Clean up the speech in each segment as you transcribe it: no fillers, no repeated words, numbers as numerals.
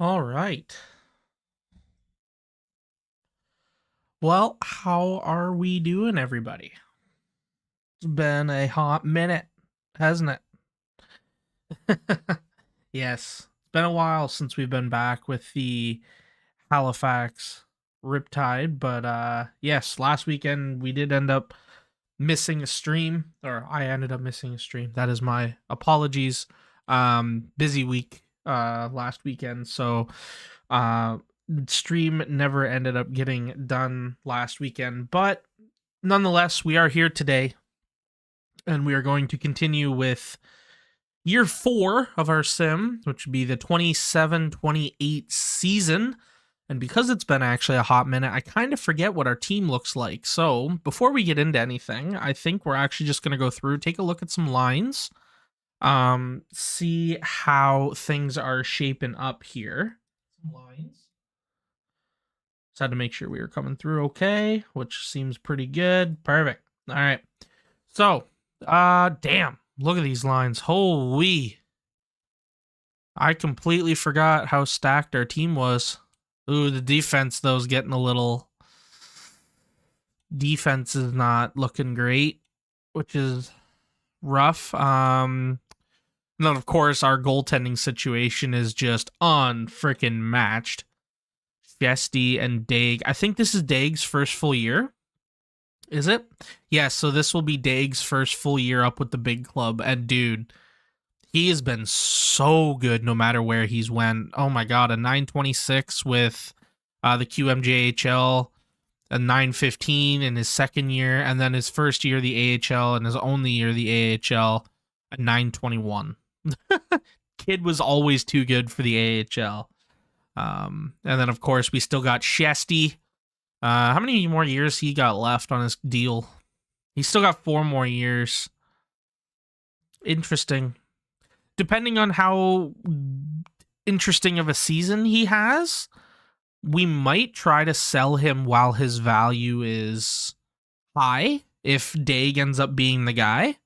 All right. Well, how are we doing, everybody? It's been a hot minute, hasn't it? Yes, it's been a while since we've been back with the Halifax Riptide, but yes, last weekend we did end up missing a stream, or I ended up missing a stream. That is my apologies. Busy week last weekend, so stream never ended up getting done last weekend, but nonetheless, we are here today and we are going to continue with year 4 of our sim, which would be the 27-28 season. And because it's been actually a hot minute, I kind of forget what our team looks like. So before we get into anything, I think we're actually just going to go through, take a look at some lines, see how things are shaping up here. Some lines. Just had to make sure we were coming through okay, which seems pretty good. Perfect. All right. So, damn. Look at these lines. Holy. I completely forgot how stacked our team was. Ooh, the defense, though, is getting a little... Defense is not looking great, which is rough. And then, of course, our goaltending situation is just unfreaking matched. Fiesti and Daig. I think this is Daig's first full year. Is it? Yeah, so this will be Daig's first full year up with the big club. And dude, he has been so good no matter where he's went. Oh my god, a 926 with the QMJHL, a 915 in his second year, and then his first year the AHL and his only year the AHL, a 921. Kid was always too good for the AHL. And then, of course, we still got Shesty. How many more years he got left on his deal? He's still got 4 more years. Interesting. Depending on how interesting of a season he has, we might try to sell him while his value is high, if Daig ends up being the guy.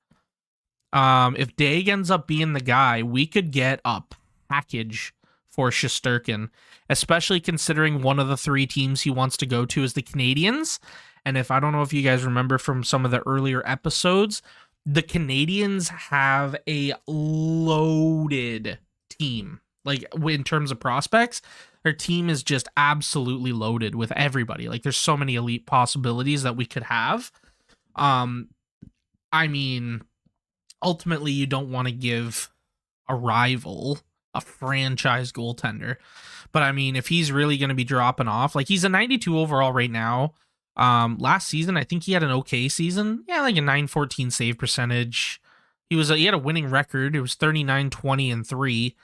If Daig ends up being the guy, we could get a package for Shesterkin, especially considering one of the 3 teams he wants to go to is the Canadiens. And I don't know if you guys remember from some of the earlier episodes, the Canadiens have a loaded team. Like, in terms of prospects, their team is just absolutely loaded with everybody. Like, there's so many elite possibilities that we could have. I mean, ultimately, you don't want to give a rival a franchise goaltender. But I mean, if he's really going to be dropping off, like he's a 92 overall right now, Last season, I think he had an okay season. Yeah, like a 914 save percentage. He had a winning record. It was 39-20-3.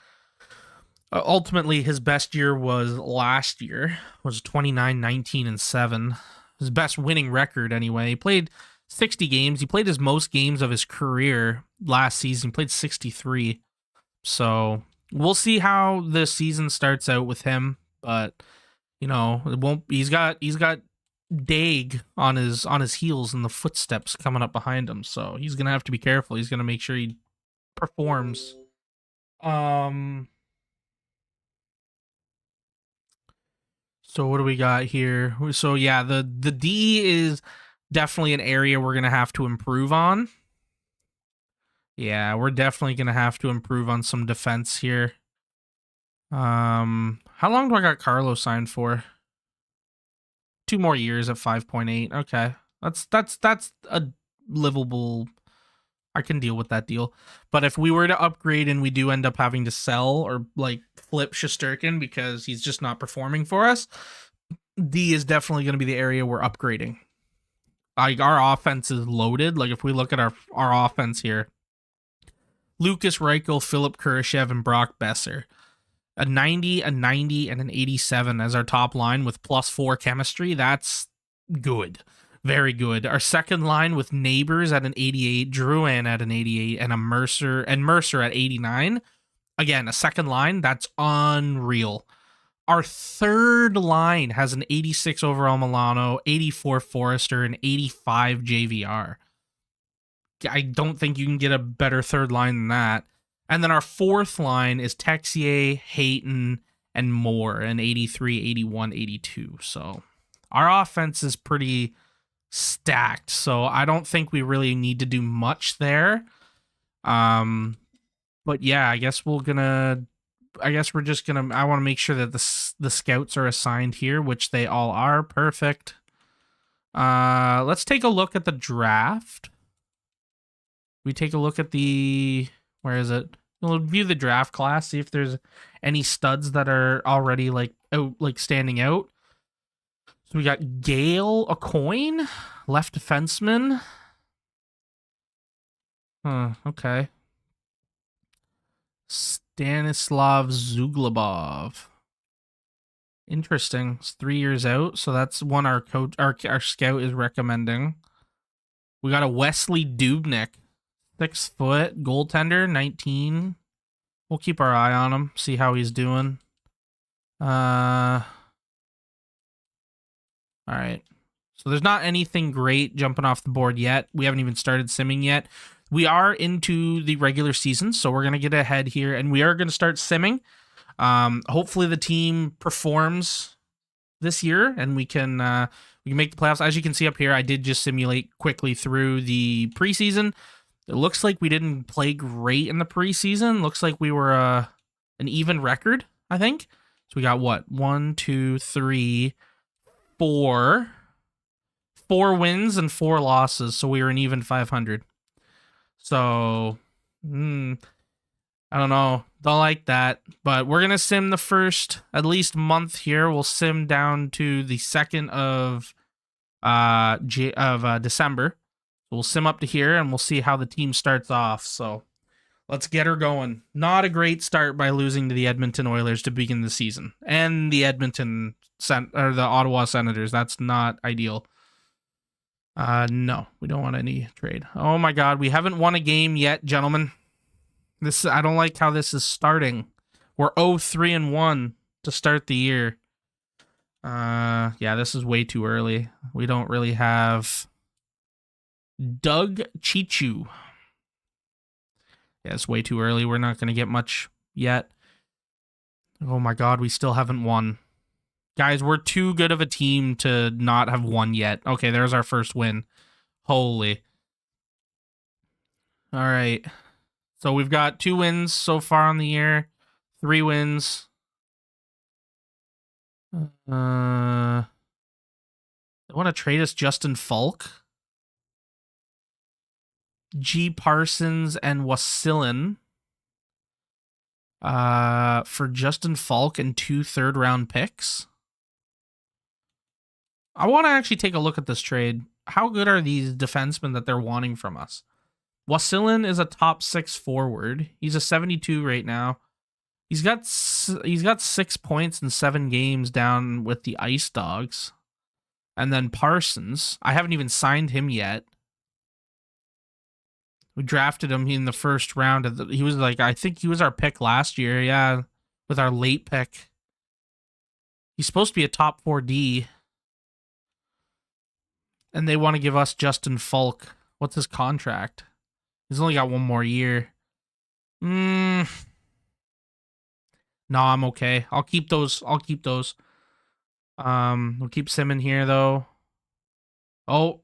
Ultimately, his best year was last year, was 29-19-7. His best winning record, anyway. He played 60 games. He played his most games of his career last season. He played 63. So we'll see how the season starts out with him. But it won't. He's got Dag on his heels and the footsteps coming up behind him. So he's gonna have to be careful. He's gonna make sure he performs. So what do we got here? So yeah, the D is definitely an area we're gonna have to improve on. Yeah, we're definitely gonna have to improve on some defense here. How long do I got Carlo signed for? 2 more years at 5.8. Okay, that's a livable. I can deal with that deal. But if we were to upgrade and we do end up having to sell or like flip Shesterkin because he's just not performing for us, D is definitely going to be the area we're upgrading. Like our offense is loaded. Like if we look at our offense here, Lucas Reichel, Philip Kurashev, and Brock Besser. A 90, a 90, and an 87 as our top line with +4 chemistry. That's good. Very good. Our second line with Neighbors at an 88, Drouin at an 88, and Mercer at 89. Again, a second line, that's unreal. Our third line has an 86 overall Milano, 84 Forrester, and 85 JVR. I don't think you can get a better third line than that. And then our fourth line is Texier, Hayton, and Moore, an 83, 81, 82. So our offense is pretty stacked. So I don't think we really need to do much there. But yeah, I guess we're just gonna. I want to make sure that the scouts are assigned here, which they all are. Perfect. Let's take a look at the draft. We take a look at where is it? We'll view the draft class, see if there's any studs that are already standing out. So we got Gale Aucoin, left defenseman. Okay. Stanislav Zuglebov. Interesting. It's 3 years out, so that's one our scout is recommending. We got a Wesley Dubnik, 6 foot goaltender, 19. We'll keep our eye on him, see how he's doing. All right. So there's not anything great jumping off the board yet. We haven't even started simming yet. We are into the regular season, so we're going to get ahead here, and we are going to start simming. Hopefully the team performs this year, and we can make the playoffs. As you can see up here, I did just simulate quickly through the preseason. It looks like we didn't play great in the preseason. Looks like we were an even record, I think. So we got what? 1, 2, 3, 4. 4 wins and 4 losses. So we were an even 500. So, I don't know. Don't like that. But we're going to sim the first at least month here. We'll sim down to the 2nd of December. We'll sim up to here, and we'll see how the team starts off. So let's get her going. Not a great start by losing to the Edmonton Oilers to begin the season. And the the Ottawa Senators. That's not ideal. No, we don't want any trade. Oh my God, we haven't won a game yet, gentlemen. I don't like how this is starting. We're 0-3-1 to start the year. Yeah, this is way too early. We don't really have Doug Chichu. Yeah, it's way too early. We're not going to get much yet. Oh my God, we still haven't won. Guys, we're too good of a team to not have won yet. Okay, there's our first win. Holy. All right. So we've got 2 wins so far on the year. 3 wins. They want to trade us Justin Falk, G. Parsons, and Wasilin for Justin Falk and 2 third-round picks. I want to actually take a look at this trade. How good are these defensemen that they're wanting from us? Wasilin is a top 6 forward. He's a 72 right now. He's got 6 points in 7 games down with the Ice Dogs. And then Parsons, I haven't even signed him yet. We drafted him in the first round. He was like, I think he was our pick last year. Yeah, with our late pick. He's supposed to be a top 4D. And they want to give us Justin Falk. What's his contract? He's only got 1 more year. No, I'm okay. I'll keep those. We'll keep Sim in here, though. Oh,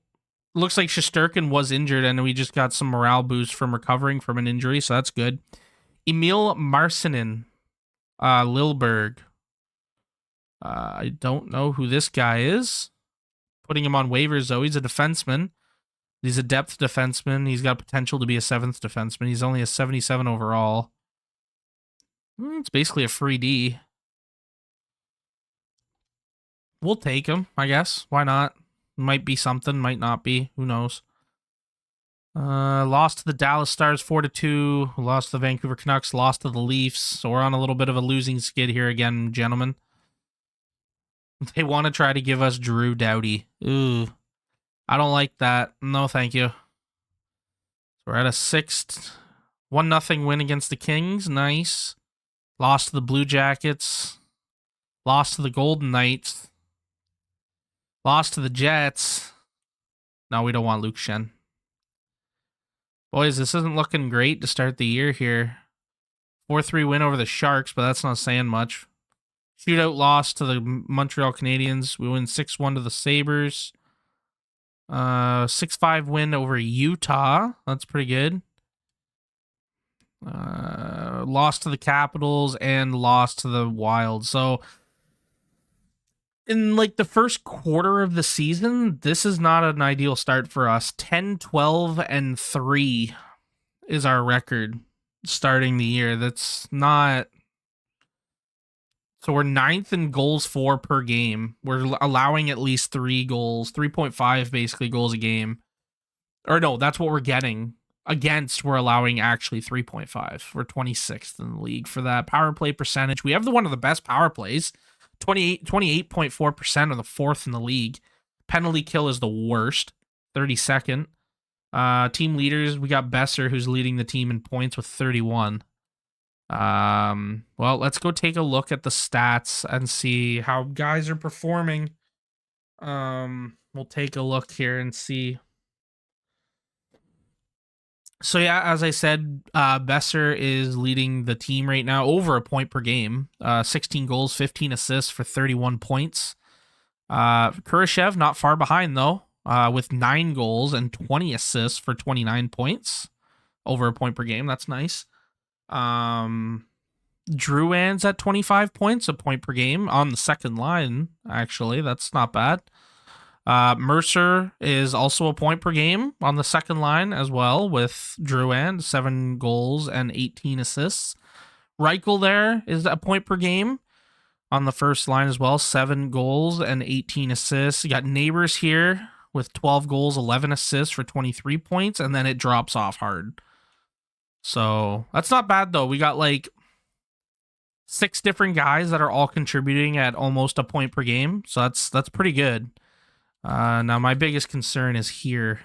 looks like Shesterkin was injured, and we just got some morale boost from recovering from an injury, so that's good. Emil Marcinin, Lilberg. I don't know who this guy is. Putting him on waivers, though. He's a defenseman. He's a depth defenseman. He's got potential to be a 7th defenseman. He's only a 77 overall. It's basically a free D. We'll take him, I guess. Why not? Might be something, might not be. Who knows? Lost to the Dallas Stars 4-2. Lost to the Vancouver Canucks. Lost to the Leafs. So we're on a little bit of a losing skid here again, gentlemen. They want to try to give us Drew Doughty. Ooh. I don't like that. No, thank you. So we're at a 6th 1-0 win against the Kings. Nice. Lost to the Blue Jackets. Lost to the Golden Knights. Lost to the Jets. No, we don't want Luke Shen. Boys, this isn't looking great to start the year here. 4-3 win over the Sharks, but that's not saying much. Shootout loss to the Montreal Canadiens. We win 6-1 to the Sabres. 6-5 win over Utah. That's pretty good. Lost to the Capitals and lost to the Wild. So in like the first quarter of the season, this is not an ideal start for us. 10-12-3 is our record starting the year. That's not... So we're 9th in goals for per game. We're allowing at least 3 goals, 3.5 basically goals a game. Or no, that's what we're getting. Against, we're allowing actually 3.5. We're 26th in the league for that. Power play percentage. We have one of the best power plays. 28.4% or the 4th in the league. Penalty kill is the worst. 32nd. Team leaders, we got Besser, who's leading the team in points with 31. Well, let's go take a look at the stats and see how guys are performing. We'll take a look here and see. So yeah, as I said, Besser is leading the team right now, over a point per game. 16 goals, 15 assists for 31 points. Kurashev not far behind though, with 9 goals and 20 assists for 29 points, over a point per game. That's nice. Drouin's at 25 points, a point per game on the second line. Actually, that's not bad. Mercer is also a point per game on the second line as well, with Drouin, 7 goals and 18 assists. Reichel there is a point per game on the first line as well, 7 goals and 18 assists. You got Neighbors here with 12 goals, 11 assists for 23 points, and then it drops off hard. So that's not bad though. We got like 6 different guys that are all contributing at almost a point per game. So that's pretty good. Now my biggest concern is here.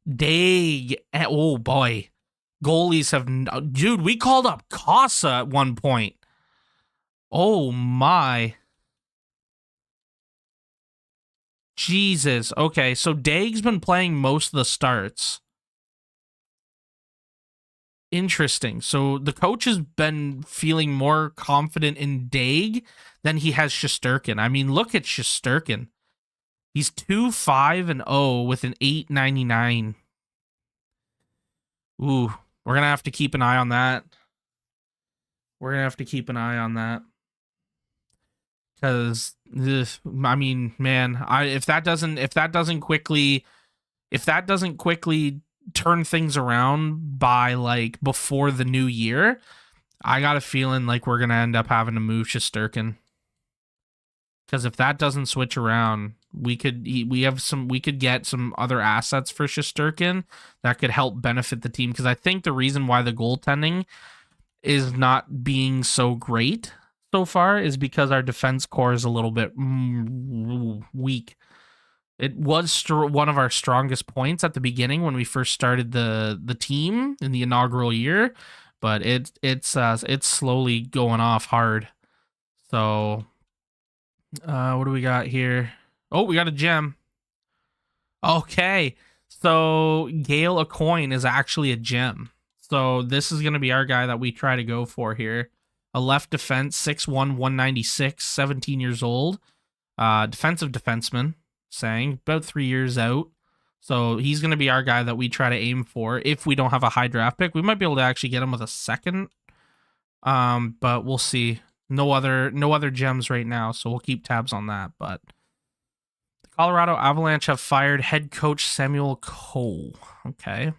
Oh boy. Goalies have... Dude, we called up Casa at one point. Oh my. Jesus. Okay, so Daig's been playing most of the starts. Interesting. So the coach has been feeling more confident in Daig than he has Shesterkin. I mean, look at Shesterkin. He's 2-5-0 with an 8.99. Ooh, we're going to have to keep an eye on that. Because, I mean, man, if that doesn't quickly turn things around by like before the new year, I got a feeling like we're gonna end up having to move Shesterkin. Because if that doesn't switch around, we could get some other assets for Shesterkin that could help benefit the team. Because I think the reason why the goaltending is not being so great so far is because our defense core is a little bit weak. It was one of our strongest points at the beginning when we first started the team in the inaugural year, but it's slowly going off hard. So what do we got here? Oh, we got a gem. Okay. So Gale a coin is actually a gem. So this is going to be our guy that we try to go for here. A left defense, 6'1", 196, 17 years old. Defensive defenseman, saying about 3 years out. So he's going to be our guy that we try to aim for. If we don't have a high draft pick, we might be able to actually get him with a second. But we'll see. No other gems right now, so we'll keep tabs on that. But the Colorado Avalanche have fired head coach Samuel Coe. Okay.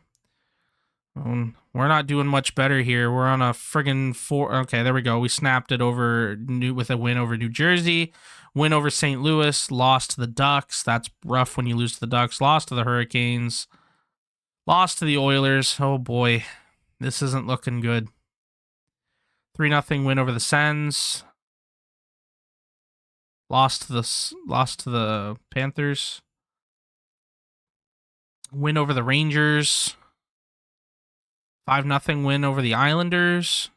We're not doing much better here. We're on a friggin' 4. Okay, there we go. We snapped it over with a win over New Jersey, win over St. Louis, lost to the Ducks. That's rough when you lose to the Ducks. Lost to the Hurricanes, lost to the Oilers. Oh boy, this isn't looking good. 3-0 win over the Sens. Lost to the Panthers. Win over the Rangers. 5-0 win over the Islanders.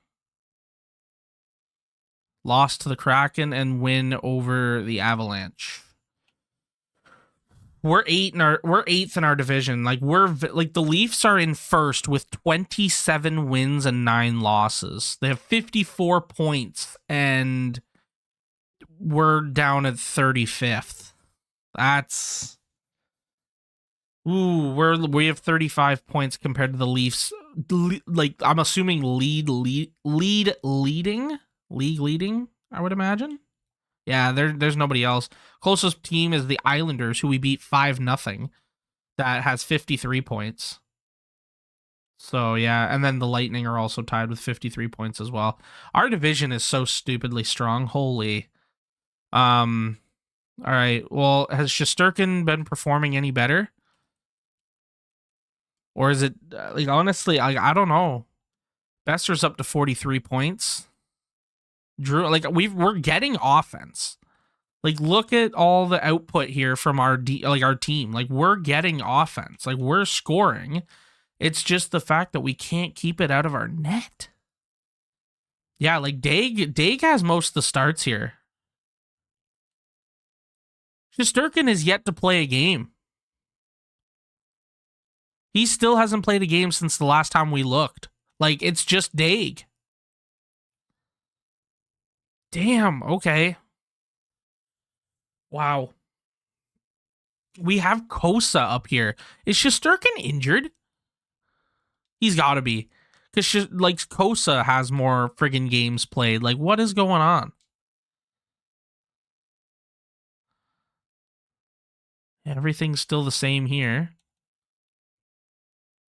Lost to the Kraken and win over the Avalanche. We're eighth in our division. Like the Leafs are in first with 27 wins and 9 losses. They have 54 points and we're down at 35th. That's we have 35 points compared to the Leafs. Like I'm assuming league leading, I would imagine. Yeah, there's nobody else. Closest team is the Islanders, who we beat 5-0. That has 53 points. So yeah, and then the Lightning are also tied with 53 points as well. Our division is so stupidly strong. Holy. All right. Well, has Shesterkin been performing any better? Or is it like honestly, I don't know. Besser's up to 43 points. Drew, like we're getting offense. Like look at all the output here from our team. Like we're getting offense. Like we're scoring. It's just the fact that we can't keep it out of our net. Yeah, like Daig has most of the starts here. Shesterkin is yet to play a game. He still hasn't played a game since the last time we looked. Like, it's just Daig. Damn, okay. Wow. We have Kosa up here. Is Shesterkin injured? He's got to be. Because, like, Kosa has more friggin' games played. Like, what is going on? Everything's still the same here.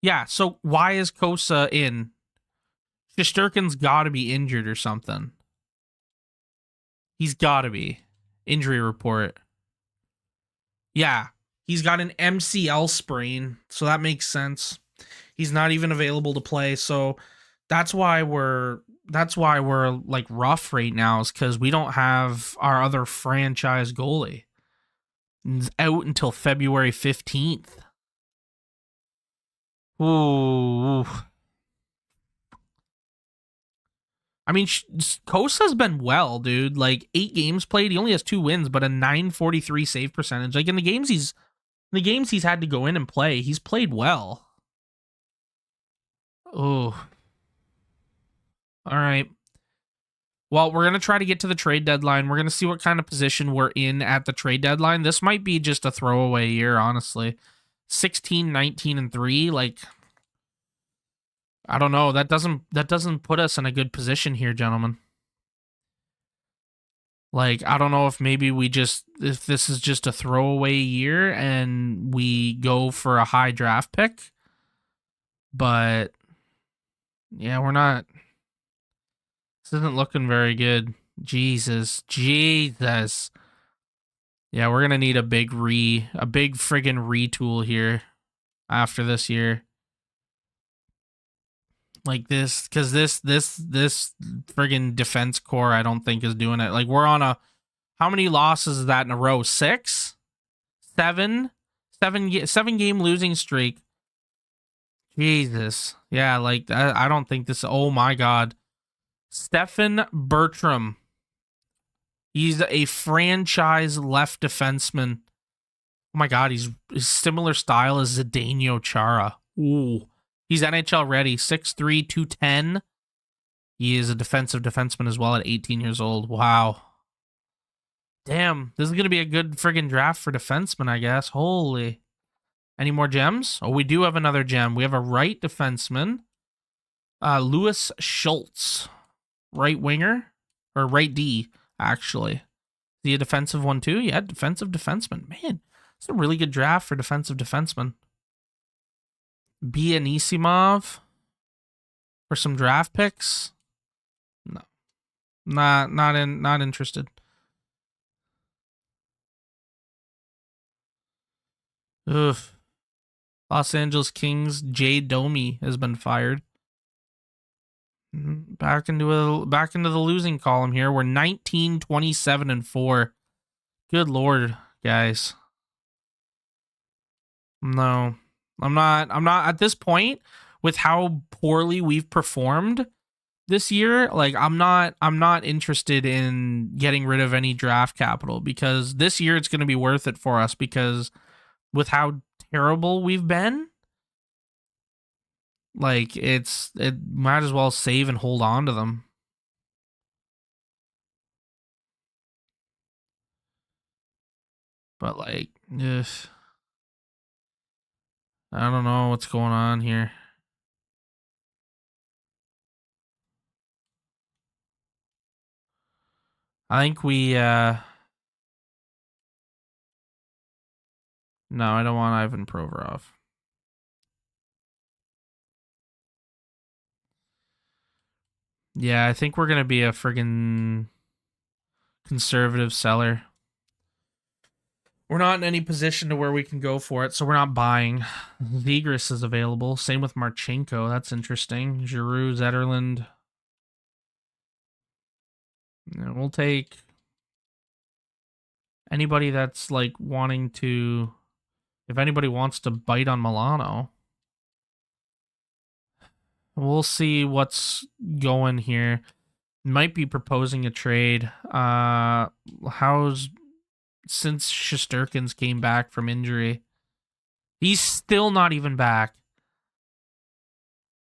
Yeah, so why is Kosa in? Shesterkin's got to be injured or something. He's got to be. Injury report. Yeah, he's got an MCL sprain, so that makes sense. He's not even available to play, so that's why we're like rough right now, is because we don't have our other franchise goalie. It's out until February 15th. Ooh. I mean, Kosa's been well, dude. Like 8 games played, he only has 2 wins, but a .943 save percentage. Like in the games he's had to go in and play, he's played well. Oh. All right. Well, we're going to try to get to the trade deadline. We're going to see what kind of position we're in at the trade deadline. This might be just a throwaway year, honestly. 16, 19, and 3, like I don't know. That doesn't put us in a good position here, gentlemen. Like, I don't know if maybe if this is just a throwaway year and we go for a high draft pick. But yeah, we're not. This isn't looking very good. Jesus. Yeah, we're gonna need a big friggin' retool here after this year. Like this, because this friggin' defense core, I don't think is doing it. Like we're on a, how many losses is that in a row? 6, 7, 7 game losing streak. Jesus, yeah, like I don't think this. Oh my god, Stephen Bertram. He's a franchise left defenseman. Oh my god, he's similar style as Zdeno Chara. Ooh. He's NHL ready, 6'3", 210. He is a defensive defenseman as well at 18 years old. Wow. Damn, this is going to be a good friggin' draft for defensemen, I guess. Holy. Any more gems? Oh, we do have another gem. We have a right defenseman. Louis Schultz. Right winger. Or right D, actually. Is he a defensive one too? Yeah, defensive defenseman. Man, it's a really good draft for defensive defenseman. Bianisimov for some draft picks. No, not interested. Ugh. Los Angeles Kings Jay Domi has been fired. Back into the losing column here. We're 19, 27, and 4. Good lord, guys. No. I'm not at this point with how poorly we've performed this year. Like I'm not interested in getting rid of any draft capital, because this year it's going to be worth it for us, because with how terrible we've been, like it might as well save and hold on to them. But like, ugh, I don't know what's going on here. I think we no, I don't want Ivan Provorov. Yeah, I think we're gonna be a friggin' conservative seller. We're not in any position to where we can go for it, so we're not buying. Vigris is available. Same with Marchenko. That's interesting. Giroux, Zetterland. Yeah, we'll take anybody that's like wanting to. If anybody wants to bite on Milano, we'll see what's going here. Might be proposing a trade. How's since Shesterkins came back from injury? He's still not even back.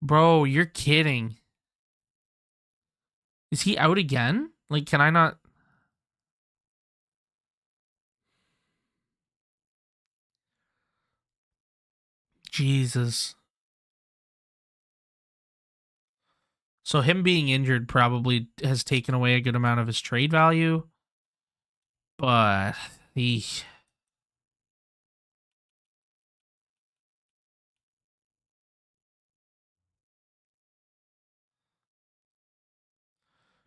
Bro, you're kidding. Is he out again? Like, can I not? Jesus. So him being injured probably has taken away a good amount of his trade value. But he...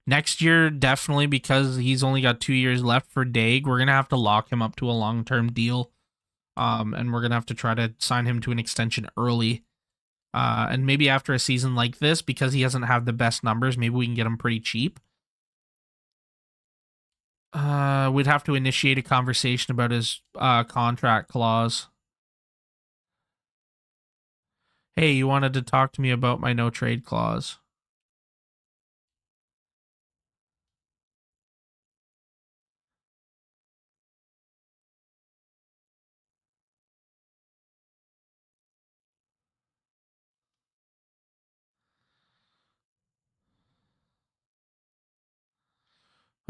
Next year, definitely, because he's only got 2 years left for Daig, we're going to have to lock him up to a long-term deal. And we're going to have to try to sign him to an extension early. And maybe after a season like this, because he doesn't have the best numbers, maybe we can get him pretty cheap. We'd have to initiate a conversation about his contract clause. Hey, you wanted to talk to me about my no trade clause.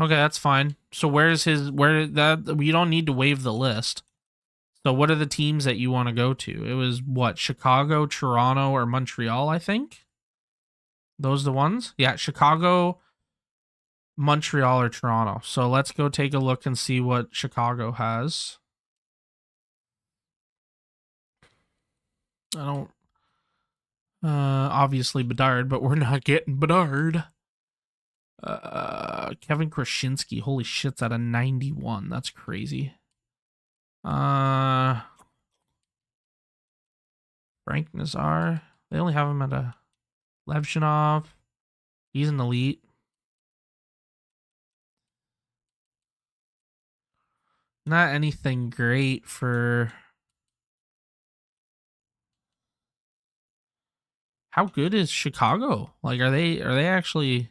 Okay, that's fine. So where that we don't need to waive the list. So what are the teams that you want to go to? It was what, Chicago, Toronto, or Montreal, I think? Those the ones? Yeah, Chicago, Montreal, or Toronto. So let's go take a look and see what Chicago has. I don't obviously Bedard, but we're not getting Bedard. Kevin Krasinski, holy shit's at a 91. That's crazy. Frank Nazar. They only have him at a Levshinov. He's an elite. Not anything great for. How good is Chicago? Like, are they actually?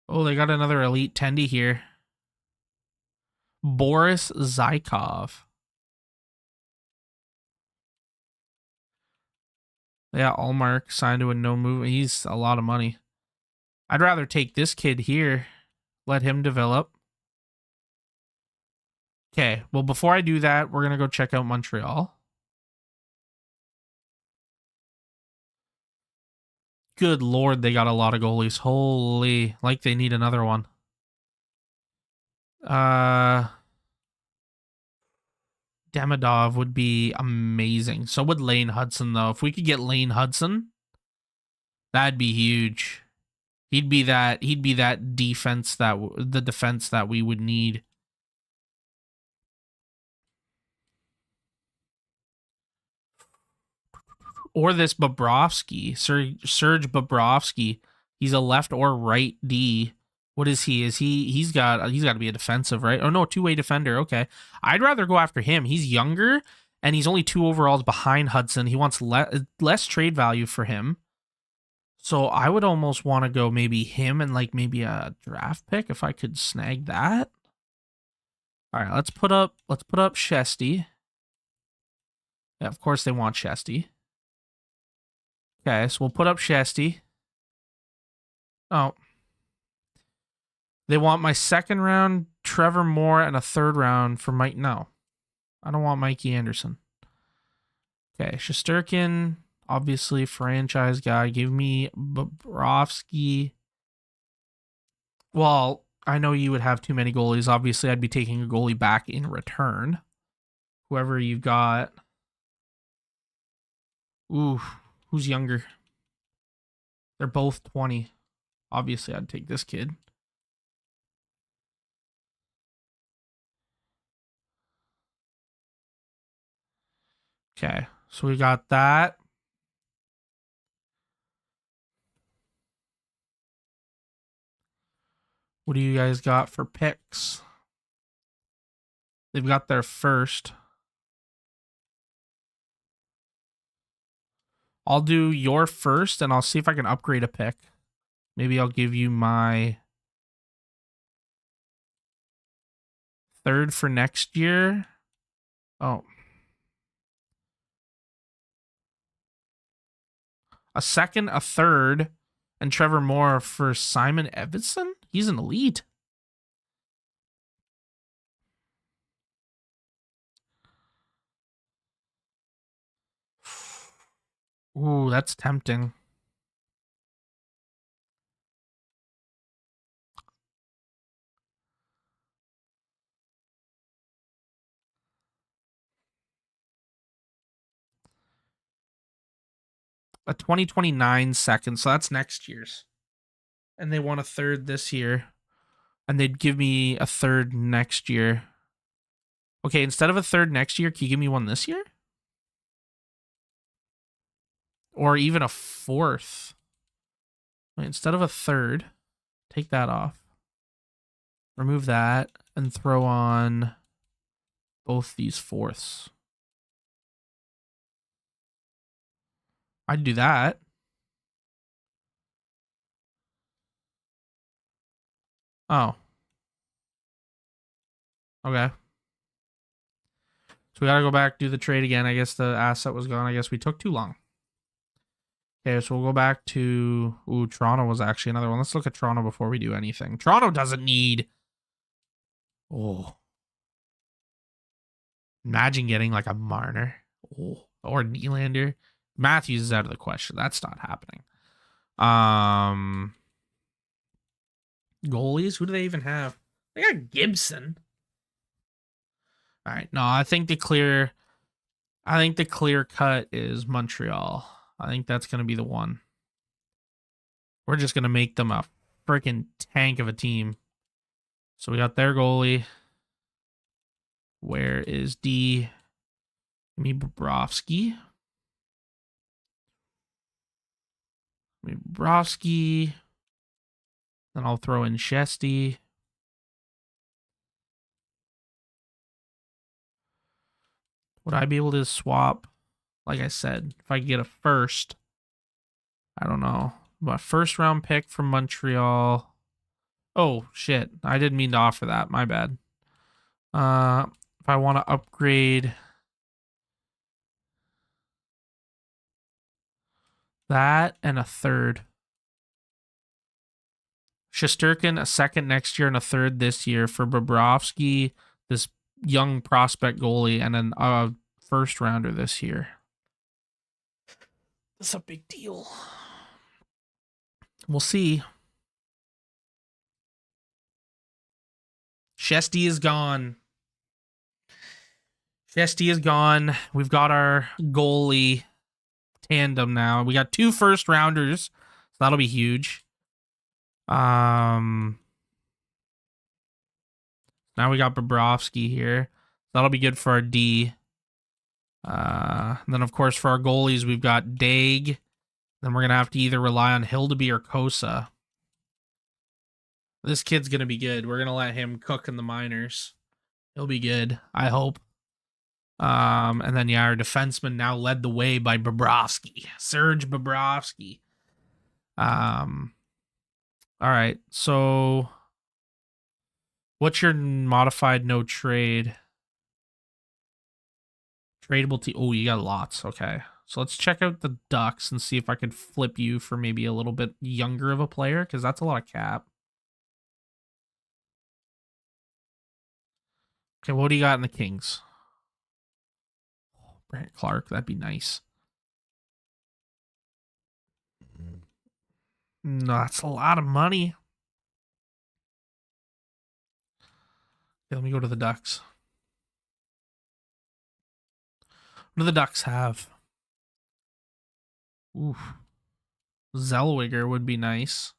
Oh, they got another elite tendy here. Boris Zykov. Yeah, Allmark signed to a no move. He's a lot of money. I'd rather take this kid here, let him develop. Okay, well, before I do that, we're going to go check out Montreal. Good Lord, they got a lot of goalies. Holy, like they need another one. Demidov would be amazing. So would Lane Hudson, though. If we could get Lane Hudson, that'd be huge. He'd be that defense the defense that we would need. Or this Bobrovsky, Serge Bobrovsky. He's a left or right D. What is he? He's got to be a defensive, right? Oh no, two-way defender. Okay. I'd rather go after him. He's younger and he's only 2 overalls behind Hudson. He wants less trade value for him. So I would almost want to go maybe him and like maybe a draft pick if I could snag that. All right, let's put up Shesty. Yeah, of course they want Shesty. Okay, so we'll put up Shesty. Oh. They want my 2nd round, Trevor Moore, and a 3rd round for Mike. No. I don't want Mikey Anderson. Okay, Shesterkin, obviously franchise guy. Give me Bobrovsky. Well, I know you would have too many goalies. Obviously, I'd be taking a goalie back in return. Whoever you've got. Ooh, who's younger? They're both 20. Obviously, I'd take this kid. Okay, so we got that. What do you guys got for picks? They've got their first. I'll do your first, and I'll see if I can upgrade a pick. Maybe I'll give you my 3rd for next year. Oh. A 2nd, a 3rd, and Trevor Moore for Simon Edvinsson? He's an elite. Ooh, that's tempting. A 2029 2nd, so that's next year's. And they want a 3rd this year. And they'd give me a 3rd next year. Okay, instead of a 3rd next year, can you give me one this year? Or even a 4th. Wait, instead of a 3rd, take that off. Remove that and throw on both these 4ths. I'd do that. Oh. Okay. So we gotta go back, do the trade again. I guess the asset was gone. I guess we took too long. Okay, so we'll go back to... Ooh, Toronto was actually another one. Let's look at Toronto before we do anything. Toronto doesn't need... Oh. Imagine getting like a Marner. Oh. Or Nylander. Matthews is out of the question. That's not happening. Goalies? Who do they even have? They got Gibson. All right. No, I think the clear cut is Montreal. I think that's going to be the one. We're just going to make them a freaking tank of a team. So we got their goalie. Where is D? Give me Bobrovsky. Bobrovsky. Then I'll throw in Shesty. Would I be able to swap? Like I said, if I get a first, I don't know. But first round pick from Montreal. Oh, shit. I didn't mean to offer that. My bad. If I want to upgrade that and a third. Shesterkin, a second next year and a third this year for Bobrovsky, this young prospect goalie, and then a first rounder this year. That's a big deal. We'll see. Shesty is gone. Shesty is gone. We've got our goalie tandem now. We got 2 first rounders. So that'll be huge. Now we got Bobrovsky here. That'll be good for our D. Then, of course, for our goalies, we've got Dag. Then we're going to have to either rely on Hildeby or Kosa. This kid's going to be good. We're going to let him cook in the minors. He'll be good, I hope. And then, yeah, our defenseman now led the way by Bobrovsky. Serge Bobrovsky. All right, so what's your modified no trade? Tradable to... Oh, you got lots. Okay. So let's check out the Ducks and see if I could flip you for maybe a little bit younger of a player, because that's a lot of cap. Okay, what do you got in the Kings? Brant Clark, that'd be nice. No, that's a lot of money. Okay, let me go to the Ducks. What do the Ducks have? Ooh. Zellweger would be nice.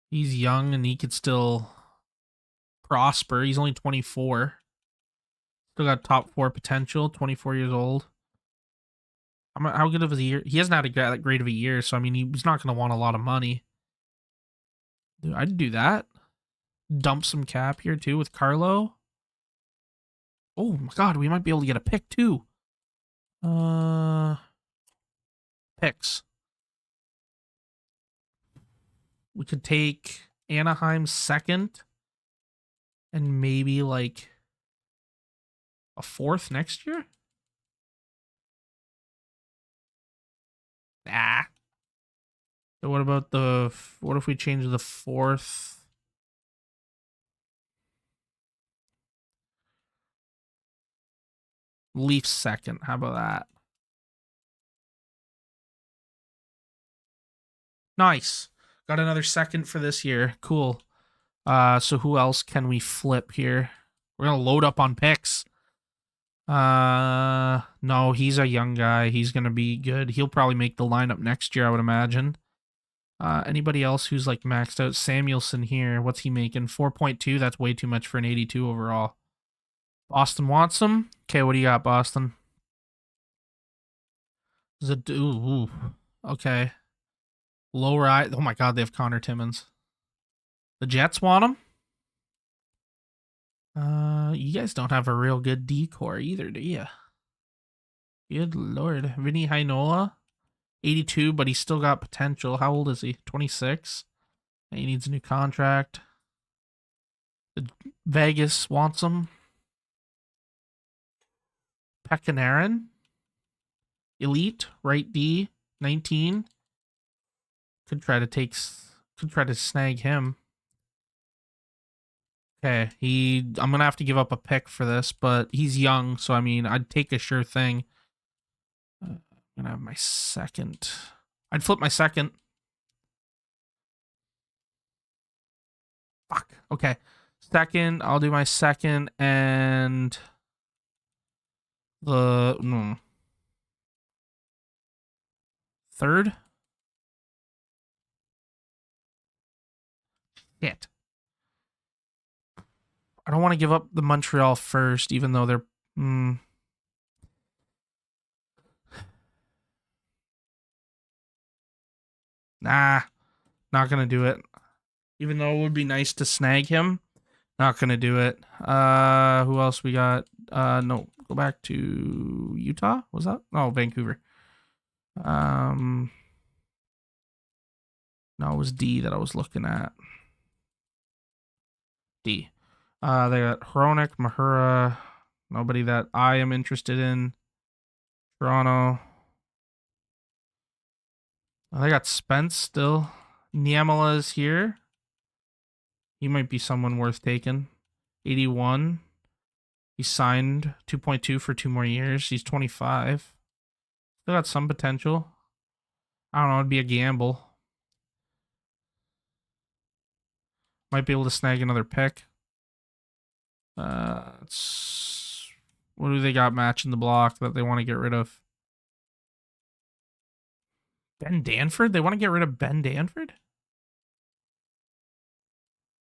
He's young and he could still prosper. He's only 24. Still got top 4 potential, 24 years old. How good of a year? He hasn't had that great of a year, so I mean, he's not going to want a lot of money. Dude, I'd do that. Dump some cap here too with Carlo. Oh my god, we might be able to get a pick too. Picks. We could take Anaheim second and maybe like a 4th next year. Nah. So what about what if we change the 4th? Leafs second. How about that? Nice. Got another second for this year. Cool. So who else can we flip here? We're gonna load up on picks. No, he's a young guy. He's gonna be good. He'll probably make the lineup next year, I would imagine. Anybody else who's like maxed out? Samuelson here. What's he making? 4.2. That's way too much for an 82 overall. Boston wants him. Okay, what do you got, Boston? Ooh. Okay. Lower eye. Oh my god, they have Connor Timmins. The Jets want him. You guys don't have a real good decor either, do you? Good lord. Vinny Heinola, 82, but he's still got potential. How old is he? 26. He needs a new contract. Vegas wants him. Pekanaran. Elite, right D, 19. Could try to snag him. Okay, I'm gonna have to give up a pick for this, but he's young, so I mean, I'd take a sure thing. I'm gonna have my second. I'd flip my second. Fuck. Okay, second. I'll do my second and third. Shit. I don't want to give up the Montreal first, even though they're... Nah, not going to do it. Even though it would be nice to snag him, not going to do it. Who else we got? No, go back to Utah. Was that? Oh, Vancouver. No, it was D that I was looking at. D. They got Hronik, Mahura. Nobody that I am interested in. Toronto. Oh, they got Spence still. Niemela is here. He might be someone worth taking. 81. He signed 2.2 for 2 more years. He's 25. Still got some potential. I don't know. It'd be a gamble. Might be able to snag another pick. What do they got matching the block that they want to get rid of? Ben Danford? They want to get rid of Ben Danford?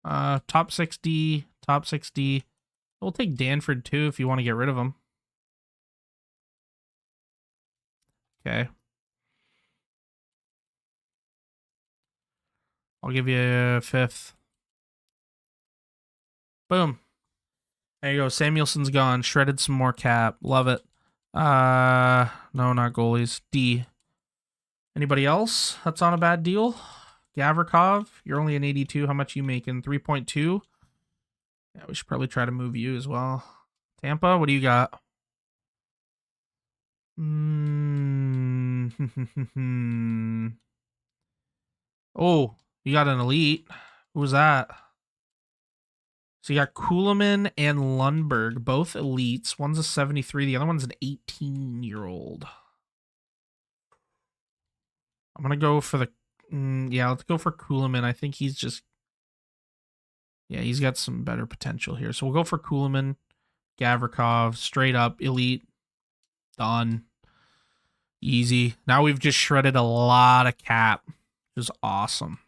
Top 60, top 60. We'll take Danford too if you want to get rid of him. Okay. I'll give you a 5th. Boom. There you go. Samuelson's gone. Shredded some more cap. Love it. No, not goalies. D. Anybody else that's on a bad deal? Gavrikov, you're only an 82. How much you making? 3.2? Yeah, we should probably try to move you as well. Tampa, what do you got? Oh, you got an elite. Who was that? So you got Kuhlman and Lundberg, both elites. One's a 73, the other one's an 18-year-old. I'm going to go for the... yeah, let's go for Kuhlman. I think he's just... Yeah, he's got some better potential here. So we'll go for Kuhlman, Gavrikov, straight up, elite. Done. Easy. Now we've just shredded a lot of cap, which is awesome.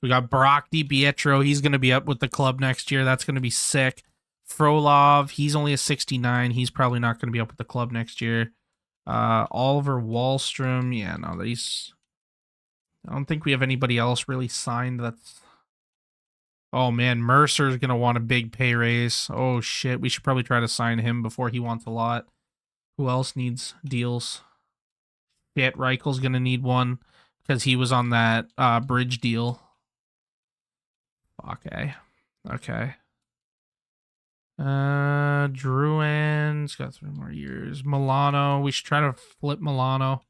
We got Brock DiPietro. He's going to be up with the club next year. That's going to be sick. Frolov, he's only a 69. He's probably not going to be up with the club next year. Oliver Wahlstrom. Yeah, no, I don't think we have anybody else really signed that's... Oh, man, Mercer's going to want a big pay raise. Oh, shit. We should probably try to sign him before he wants a lot. Who else needs deals? Shit, Reichel's going to need one because he was on that bridge deal. Okay. Okay. Drouin's got 3 more years. Milano. We should try to flip Milano.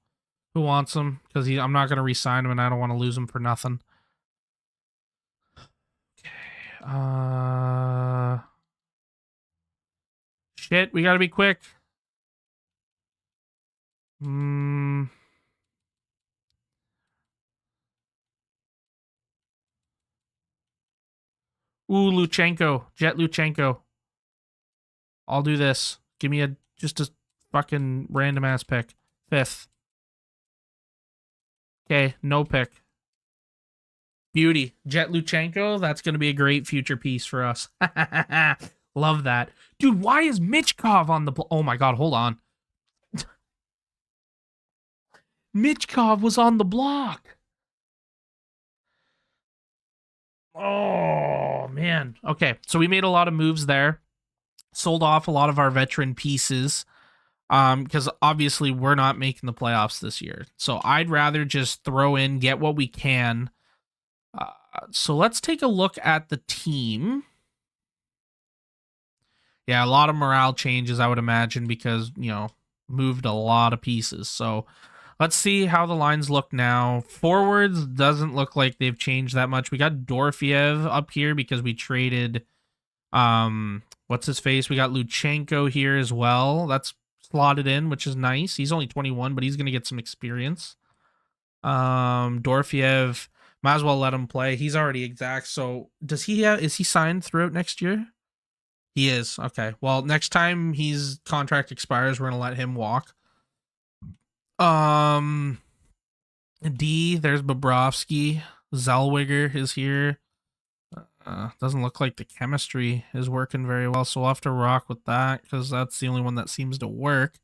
Who wants him? Because I'm not going to re-sign him and I don't want to lose him for nothing. Okay. Shit, we got to be quick. Ooh, Luchenko. Jet Luchenko. I'll do this. Give me just a fucking random ass pick. 5th. Okay, no pick. Beauty. Jet Luchenko. That's going to be a great future piece for us. Love that. Dude, why is Michkov on the... Oh my god, hold on. Michkov was on the block. Oh, man. Okay, so we made a lot of moves there. Sold off a lot of our veteran pieces. Because obviously we're not making the playoffs this year. So I'd rather just throw in, get what we can. So let's take a look at the team. Yeah, a lot of morale changes, I would imagine, because, you know, moved a lot of pieces. So let's see how the lines look now. Forwards doesn't look like they've changed that much. We got Dorofeyev up here because we traded, what's his face? We got Luchenko here as well. That's slotted in, which is nice. He's only 21, but he's going to get some experience. Dorofeyev, might as well let him play. He's already exact. So does he is he signed throughout next year? He is. Okay. Well, next time his contract expires, we're going to let him walk. D, there's Bobrovsky. Zellweger is here. Doesn't look like the chemistry is working very well, so we'll have to rock with that because that's the only one that seems to work.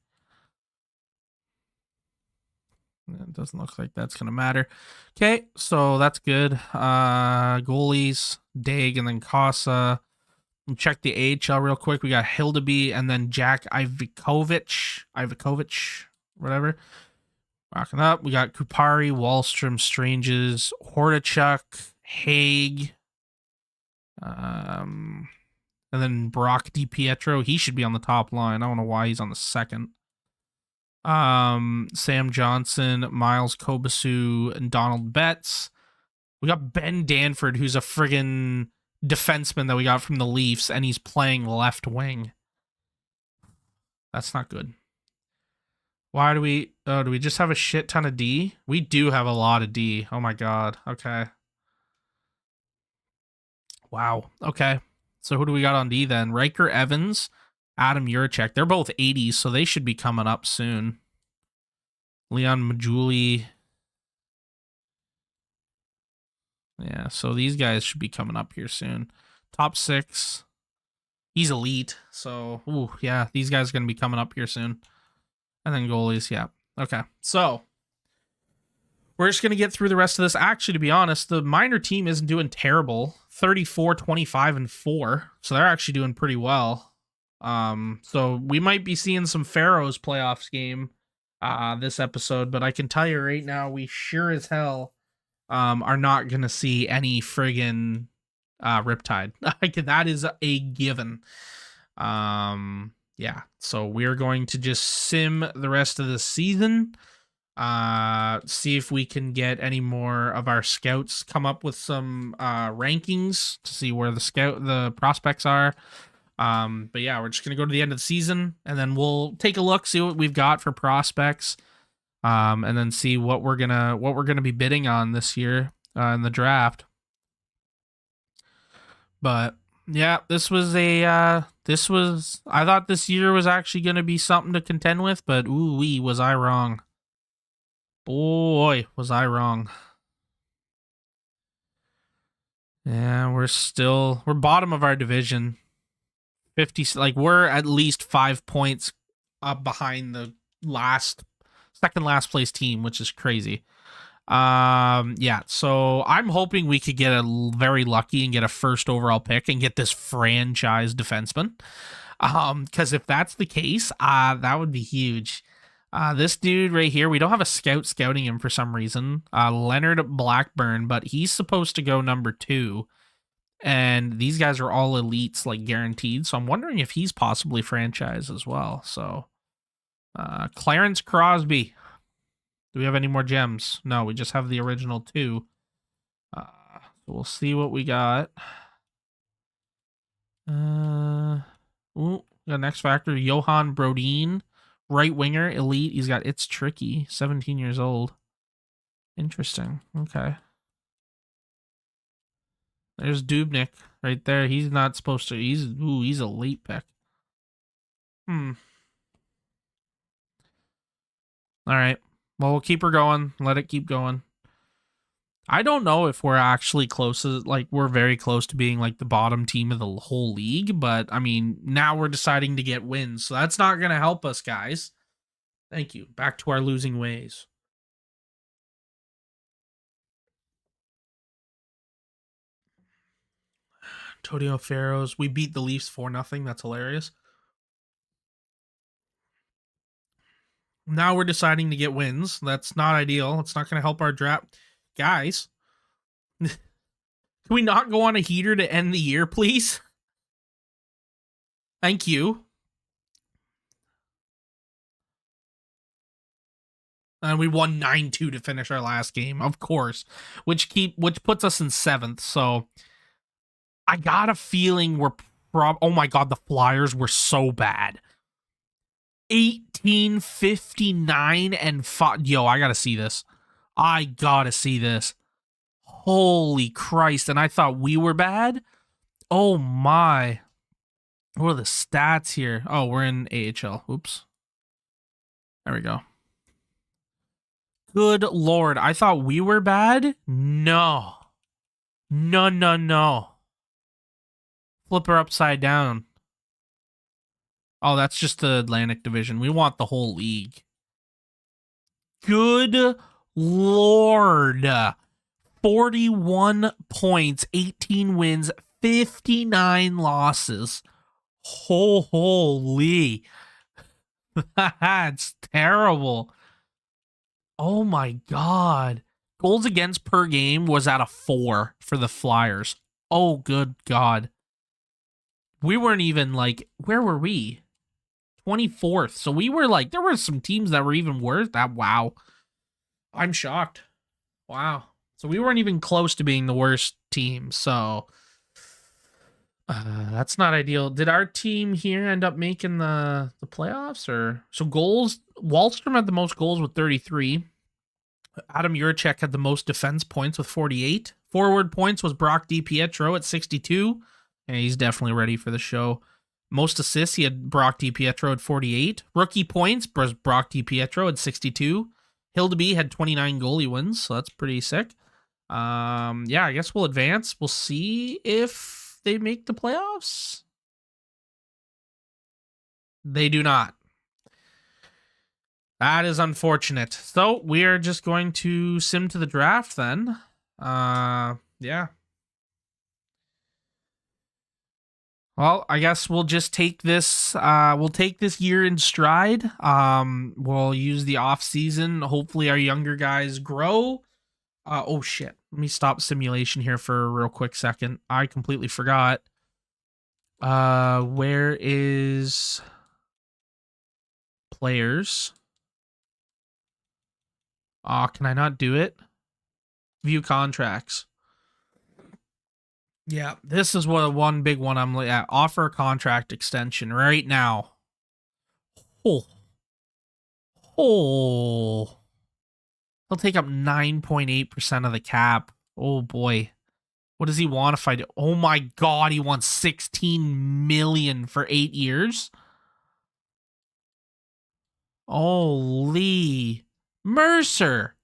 It doesn't look like that's going to matter. Okay, so that's good. Goalies, Dag, and then Casa. Check the AHL real quick. We got Hildeby and then Jack Ivikovic, whatever. Rocking up. We got Kupari, Wallstrom, Stranges, Hordichuk, Haig, and then Brock DiPietro. He should be on the top line. I don't know why he's on the second. Sam Johnson, Miles Kobasu, and Donald Betts. We got Ben Danford, who's a friggin' defenseman that we got from the Leafs, and he's playing left wing. That's not good. Why do we... Oh, do we just have a shit ton of D? We do have a lot of D. Oh my god. Okay. Wow. Okay. So who do we got on D then? Riker Evans, Adam Juracek. They're both 80s, so they should be coming up soon. Leon Majuli. Yeah, so these guys should be coming up here soon. Top 6. He's elite, so, ooh, yeah, these guys are going to be coming up here soon. And then goalies, yeah. Okay, so we're just going to get through the rest of this. Actually, to be honest, the minor team isn't doing terrible. 34, 25, and 4. So they're actually doing pretty well. So we might be seeing some Pharaohs playoffs game this episode, but I can tell you right now, we sure as hell are not going to see any friggin' Riptide. That is a given. Yeah, so we're going to just sim the rest of the season. See if we can get any more of our scouts come up with some rankings to see where the prospects are. But yeah, we're just gonna go to the end of the season and then we'll take a look, see what we've got for prospects, and then see what we're gonna be bidding on this year in the draft. But yeah, I thought this year was actually gonna be something to contend with, but ooh-wee, was I wrong. Boy, was I wrong. Yeah, we're bottom of our division. 50, like we're at least 5 points up behind the second last place team, which is crazy. Yeah, so I'm hoping we could get very lucky and get a first overall pick and get this franchise defenseman. Because if that's the case, that would be huge. This dude right here, we don't have a scout scouting him for some reason. Leonard Blackburn, but he's supposed to go number 2. And these guys are all elites, like guaranteed. So I'm wondering if he's possibly franchise as well. So, Clarence Crosby. Do we have any more gems? No, we just have the original 2. So we'll see what we got. Got next factor, Johan Brodin, right winger, elite. He's got It's Tricky, 17 years old. Interesting. Okay. There's Dubnik right there. He's not supposed to. He's a late pick. All right. Well, we'll keep her going. Let it keep going. I don't know if we're actually close to, like, we're very close to being like the bottom team of the whole league, but I mean, now we're deciding to get wins, so that's not going to help us, guys. Thank you. Back to our losing ways. Todio Pharaohs. We beat the Leafs 4-0. That's hilarious. Now we're deciding to get wins. That's not ideal. It's not going to help our draft. Guys, can we not go on a heater to end the year, please? Thank you. And we won 9-2 to finish our last game, of course, which puts us in 7th. So I got a feeling we're oh my god, the Flyers were so bad. 1859 and 5. Yo, I gotta see this. Holy Christ. And I thought we were bad? Oh my. What are the stats here? Oh, we're in AHL. Oops. There we go. Good Lord. I thought we were bad? No. No. Flip her upside down. Oh, that's just the Atlantic Division. We want the whole league. Good Lord. 41 points, 18 wins, 59 losses. Holy. That's terrible. Oh my God. Goals against per game was at a 4 for the Flyers. Oh, good God. We weren't even like, where were we? 24th. So we were like, there were some teams that were even worse. Wow. I'm shocked. Wow. So we weren't even close to being the worst team. So that's not ideal. Did our team here end up making the playoffs? Or so goals? Wallstrom had the most goals with 33. Adam Juracek had the most defense points with 48. Forward points was Brock DiPietro at 62. And he's definitely ready for the show. Most assists, he had Brock DiPietro at 48. Rookie points was Brock DiPietro at 62. Hildeby had 29 goalie wins, so that's pretty sick. Yeah, I guess we'll advance. We'll see if they make the playoffs. They do not. That is unfortunate. So we are just going to sim to the draft then. Yeah. Well, I guess we'll just take this. We'll take this year in stride. We'll use the off season. Hopefully, our younger guys grow. Oh shit! Let me stop simulation here for a real quick second. I completely forgot. Where is players? Can I not do it? View contracts. Yeah, this is what one big one I'm like at. Offer a contract extension right now. Oh. He'll take up 9.8% of the cap. Oh boy. What does he want if I do? Oh my God, he wants 16 million for 8 years. Holy Mercer.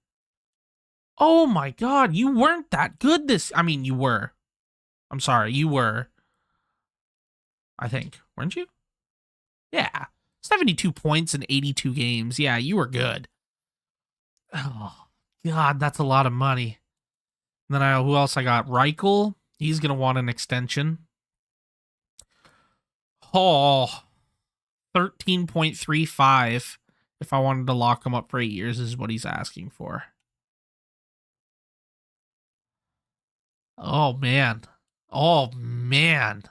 Oh my God, you weren't that good you were. I'm sorry, you were. I think. Weren't you? Yeah. 72 points in 82 games. Yeah, you were good. Oh, God, that's a lot of money. And then who else I got? Reichel. He's going to want an extension. Oh, 13.35. If I wanted to lock him up for 8 years, is what he's asking for. Oh, man. Oh, man.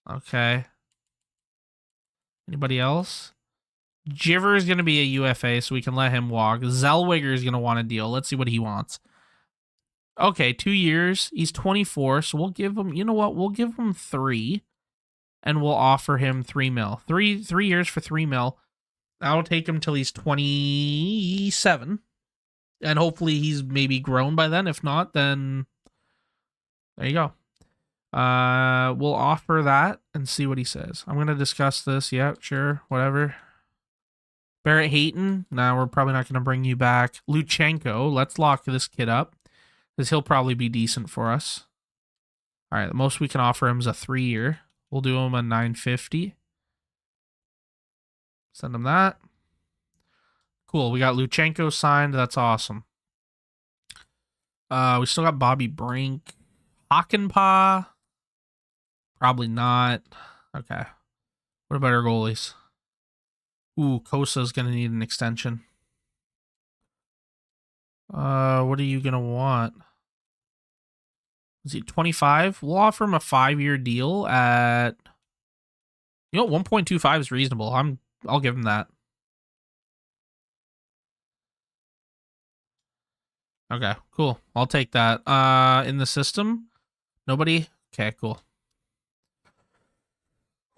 Okay. Anybody else? Jiver is going to be a UFA, so we can let him walk. Zellweger is going to want a deal. Let's see what he wants. Okay, 2 years. He's 24, so we'll give him, you know what? We'll give him 3, and we'll offer him 3 mil. 3 years for 3 mil. That'll take him till he's 27. And hopefully he's maybe grown by then. If not, then there you go. We'll offer that and see what he says. I'm going to discuss this. Yeah, sure, whatever. Barrett Hayton, nah, we're probably not going to bring you back. Luchenko, let's lock this kid up, because he'll probably be decent for us. All right, the most we can offer him is a 3-year. We'll do him a 950. Send him that. Cool, we got Luchenko signed. That's awesome. We still got Bobby Brink. Hakanpaa. Probably not. Okay. What about our goalies? Ooh, Kosa's going to need an extension. What are you going to want? Is he 25? We'll offer him a 5-year deal at... 1.25 is reasonable. I'll give him that. Okay, cool. I'll take that. In the system? Nobody? Okay, cool.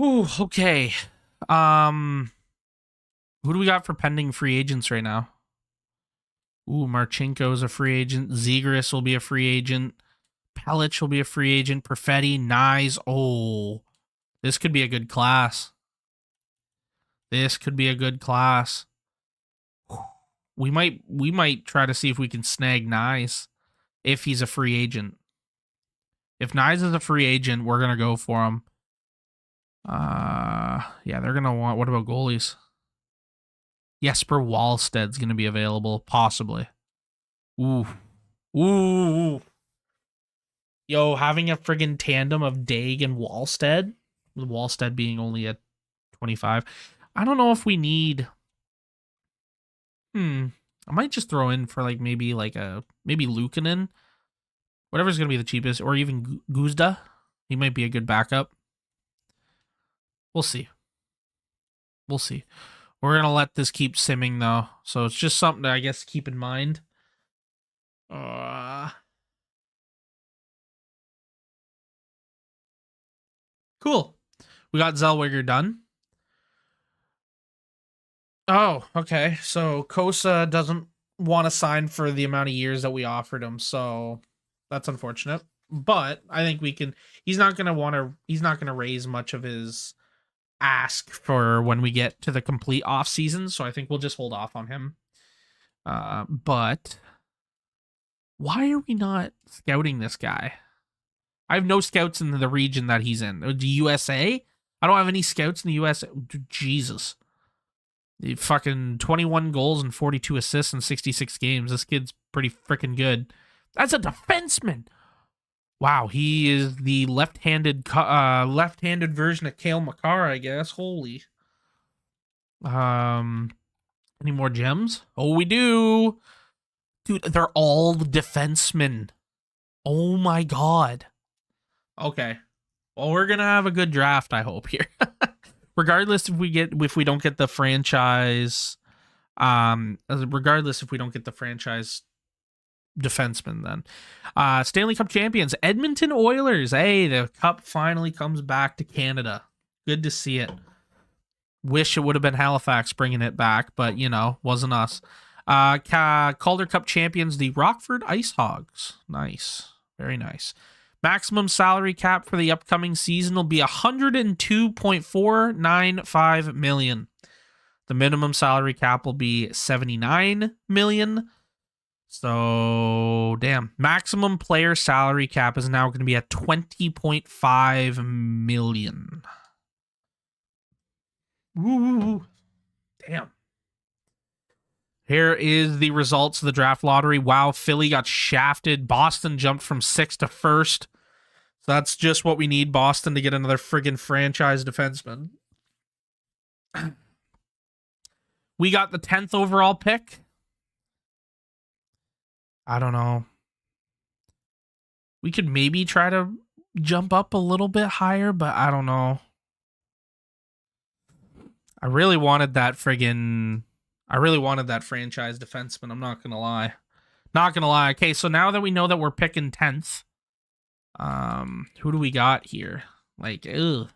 Ooh, okay. Who do we got for pending free agents right now? Ooh, Marchenko is a free agent. Zegras will be a free agent. Pellich will be a free agent. Perfetti, Nyes. Oh, this could be a good class. This could be a good class. We might try to see if we can snag Nyes if he's a free agent. If Nyes is a free agent, we're going to go for him. Yeah, they're going to want... What about goalies? Jesper Wallsted's going to be available, possibly. Ooh. Ooh. Yo, having a friggin' tandem of Daig and Wallsted, with Wallsted being only at 25. I don't know if we need... I might just throw in for like maybe Luukkonen. Whatever's going to be the cheapest, or even Guzda. He might be a good backup. We'll see. We'll see. We're going to let this keep simming, though. So it's just something to, I guess, keep in mind. Cool. We got Zellweger done. Oh, okay. So Kosa doesn't want to sign for the amount of years that we offered him. So that's unfortunate. But I think we can... He's not going to raise much of his ask for when we get to the complete off season, so I think we'll just hold off on him. But why are we not scouting this guy? I have no scouts in the region that he's in. The USA? I don't have any scouts in the USA. Jesus. The fucking 21 goals and 42 assists in 66 games. This kid's pretty freaking good. That's a defenseman. Wow, he is the left-handed version of Cale Makar, I guess. Holy. Any more gems? Oh, we do. Dude, they're all defensemen. Oh my god. Okay. Well, we're gonna have a good draft, I hope, here. Regardless if we don't get the franchise defenseman, then. Stanley Cup champions, Edmonton Oilers. Hey, the cup finally comes back to Canada. Good to see it. Wish it would have been Halifax bringing it back, but, wasn't us. Calder Cup champions, the Rockford Ice Hogs. Nice. Very nice. Maximum salary cap for the upcoming season will be $102.495 million. The minimum salary cap will be $79 million. So, damn. Maximum player salary cap is now going to be at $20.5 million. Ooh. Damn. Here is the results of the draft lottery. Wow, Philly got shafted. Boston jumped from 6th to 1st. So that's just what we need, Boston, to get another friggin' franchise defenseman. We got the 10th overall pick. I don't know. We could maybe try to jump up a little bit higher, but I don't know. I really wanted that franchise defenseman. I'm not going to lie. Okay, so now that we know that we're picking 10th, who do we got here? So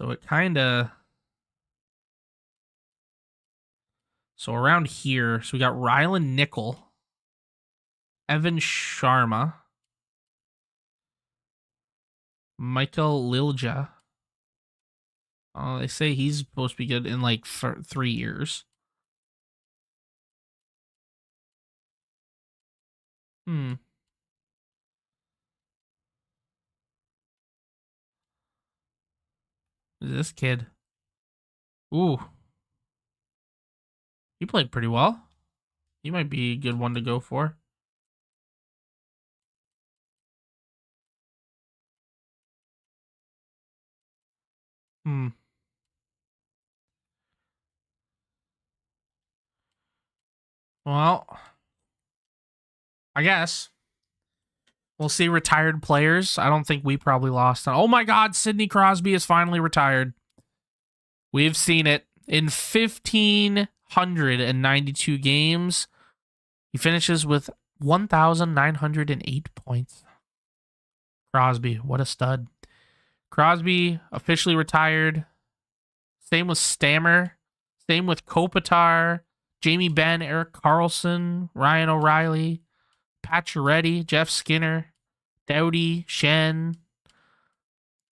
it kind of... So around here, so we got Ryland Nickel, Evan Sharma, Michael Lilja. Oh, they say he's supposed to be good in for 3 years. Is this kid? Ooh. He played pretty well. He might be a good one to go for. Well, I guess. We'll see retired players. I don't think we probably lost. Oh my god, Sidney Crosby is finally retired. We've seen it. In 1,592 games, he finishes with 1,908 points. Crosby, what a stud. Crosby officially retired. Same with Stammer. Same with Kopitar, Jamie Benn, Eric Carlson, Ryan O'Reilly, Pacioretty, Jeff Skinner, Doughty, Shen,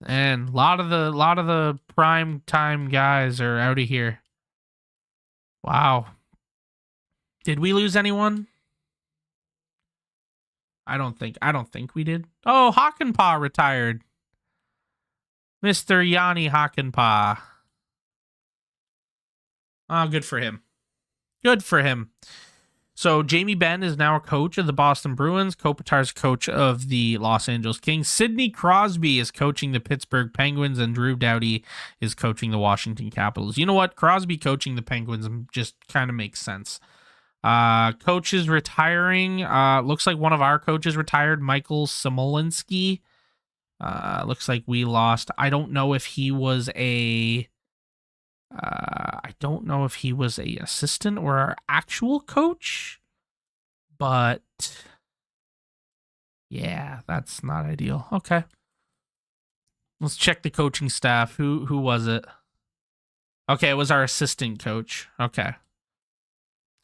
and a lot of the prime time guys are out of here. Wow. Did we lose anyone? I don't think we did. Oh, Hakanpää retired. Mr. Yanni Hakanpää. Oh, good for him. Good for him. So Jamie Benn is now a coach of the Boston Bruins. Kopitar's coach of the Los Angeles Kings. Sidney Crosby is coaching the Pittsburgh Penguins, and Drew Doughty is coaching the Washington Capitals. You know what? Crosby coaching the Penguins just kind of makes sense. Coaches retiring. Looks like one of our coaches retired, Michael Smolinski. Looks like we lost. I don't know if he was a assistant or our actual coach, but yeah, that's not ideal. Okay. Let's check the coaching staff. Who was it? Okay, it was our assistant coach. Okay.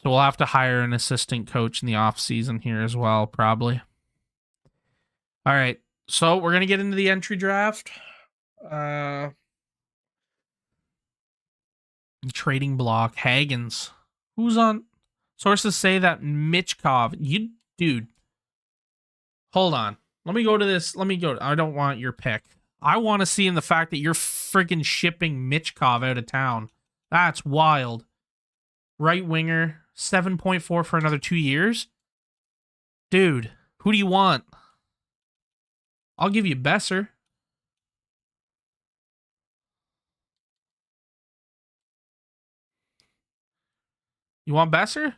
So we'll have to hire an assistant coach in the off season here as well, probably. All right. So we're going to get into the entry draft. Trading block. Hagens. Who's on? Sources say that Michkov. Dude. Hold on. Let me go to this. I don't want your pick. I want to see in the fact that you're friggin' shipping Michkov out of town. That's wild. Right winger. 7.4 for another 2 years. Dude. Who do you want? I'll give you Besser. You want Besser?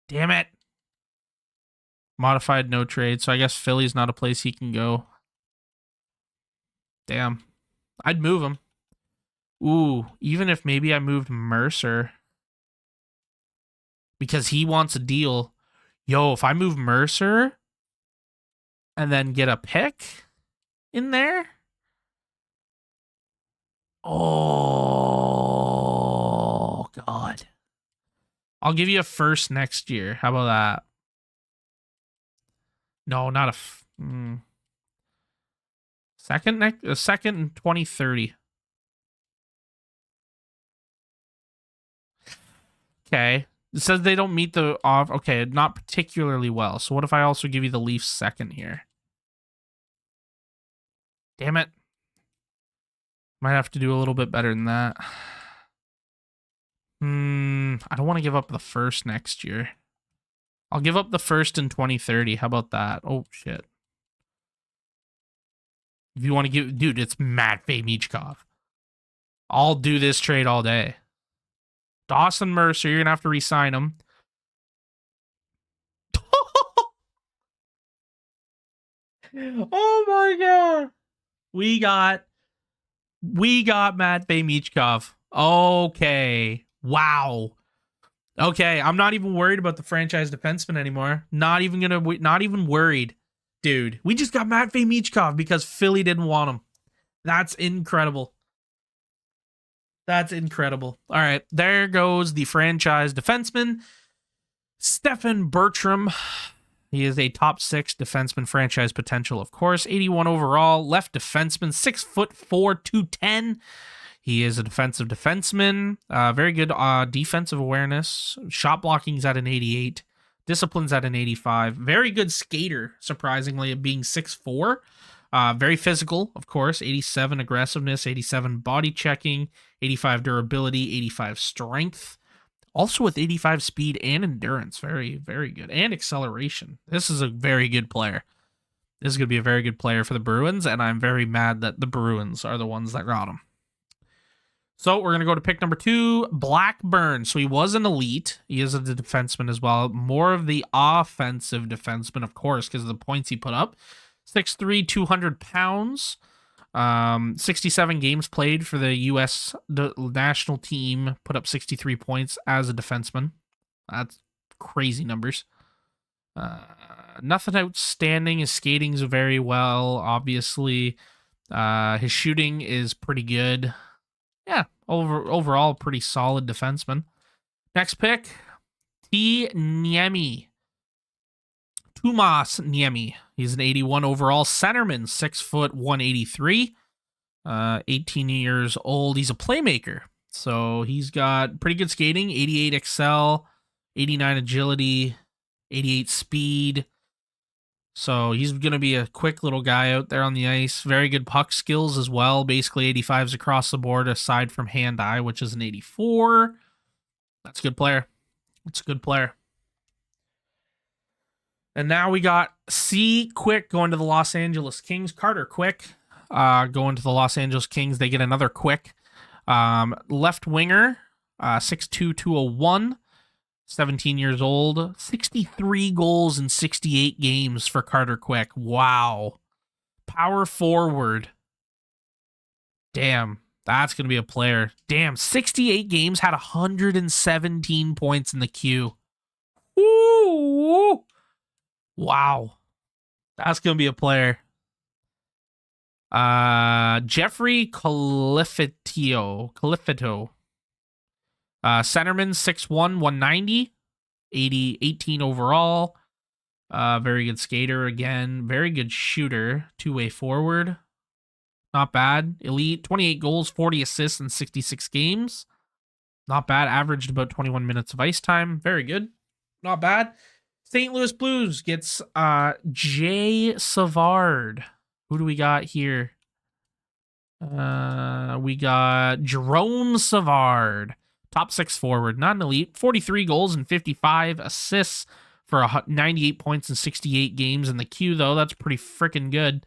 Damn it. Modified no trade. So I guess Philly's not a place he can go. Damn. I'd move him. Ooh, even if maybe I moved Mercer. Because he wants a deal. Yo, if I move Mercer and then get a pick in there. Oh, God. I'll give you a first next year. How about that? No, not a second in 2030. Okay. It says they don't meet the off. Okay, not particularly well. So what if I also give you the Leafs second here? Damn it. Might have to do a little bit better than that. I don't want to give up the first next year. I'll give up the first in 2030. How about that? Oh, shit. If you want to give... Dude, it's Matvei Michkov. I'll do this trade all day. Dawson Mercer, you're going to have to re-sign him. Oh, my God. We got Matvei Michkov. Okay. Wow. Okay, I'm not even worried about the franchise defenseman anymore. Not even worried. Dude, we just got Matvei Michkov because Philly didn't want him. That's incredible. That's incredible. All right, there goes the franchise defenseman, Stephen Bertram. He is a top 6 defenseman franchise potential, of course. 81 overall, left defenseman, 6'4", 210. He is a defensive defenseman. Very good defensive awareness. Shot blocking's at an 88. Discipline's at an 85. Very good skater, surprisingly, at being 6'4". Very physical, of course. 87 aggressiveness, 87 body checking, 85 durability, 85 strength. Also with 85 speed and endurance. Very, very good. And acceleration. This is a very good player. This is going to be a very good player for the Bruins, and I'm very mad that the Bruins are the ones that got him. So we're going to go to pick number 2, Blackburn. So he was an elite. He is a defenseman as well. More of the offensive defenseman, of course, because of the points he put up. 6'3", 200 pounds. 67 games played for the U.S. national team. Put up 63 points as a defenseman. That's crazy numbers. Nothing outstanding. His skating's very well, obviously. His shooting is pretty good. Yeah, overall, pretty solid defenseman. Next pick, Niemi. Tumas Niemi. He's an 81 overall centerman, 6', 183. 18 years old. He's a playmaker. So he's got pretty good skating, 88 excel, 89 agility. 88 speed. So he's going to be a quick little guy out there on the ice. Very good puck skills as well. Basically 85s across the board aside from hand-eye, which is an 84. That's a good player. It's a good player. And now we got C. Quick going to the Los Angeles Kings. Carter Quick going to the Los Angeles Kings. They get another Quick. Left winger, 6'2", 201. 17 years old, 63 goals in 68 games for Carter Quick. Wow. Power forward. Damn, that's going to be a player. Damn, 68 games, had 117 points in the queue. Woo! Wow. That's going to be a player. Jeffrey Califito. Centerman, 6'1", 190, 18 overall. Very good skater again. Very good shooter. Two-way forward. Not bad. Elite, 28 goals, 40 assists in 66 games. Not bad. Averaged about 21 minutes of ice time. Very good. Not bad. St. Louis Blues gets Jay Savard. Who do we got here? We got Jerome Savard. Top 6 forward, not an elite. 43 goals and 55 assists for 98 points in 68 games in the queue, though. That's pretty freaking good.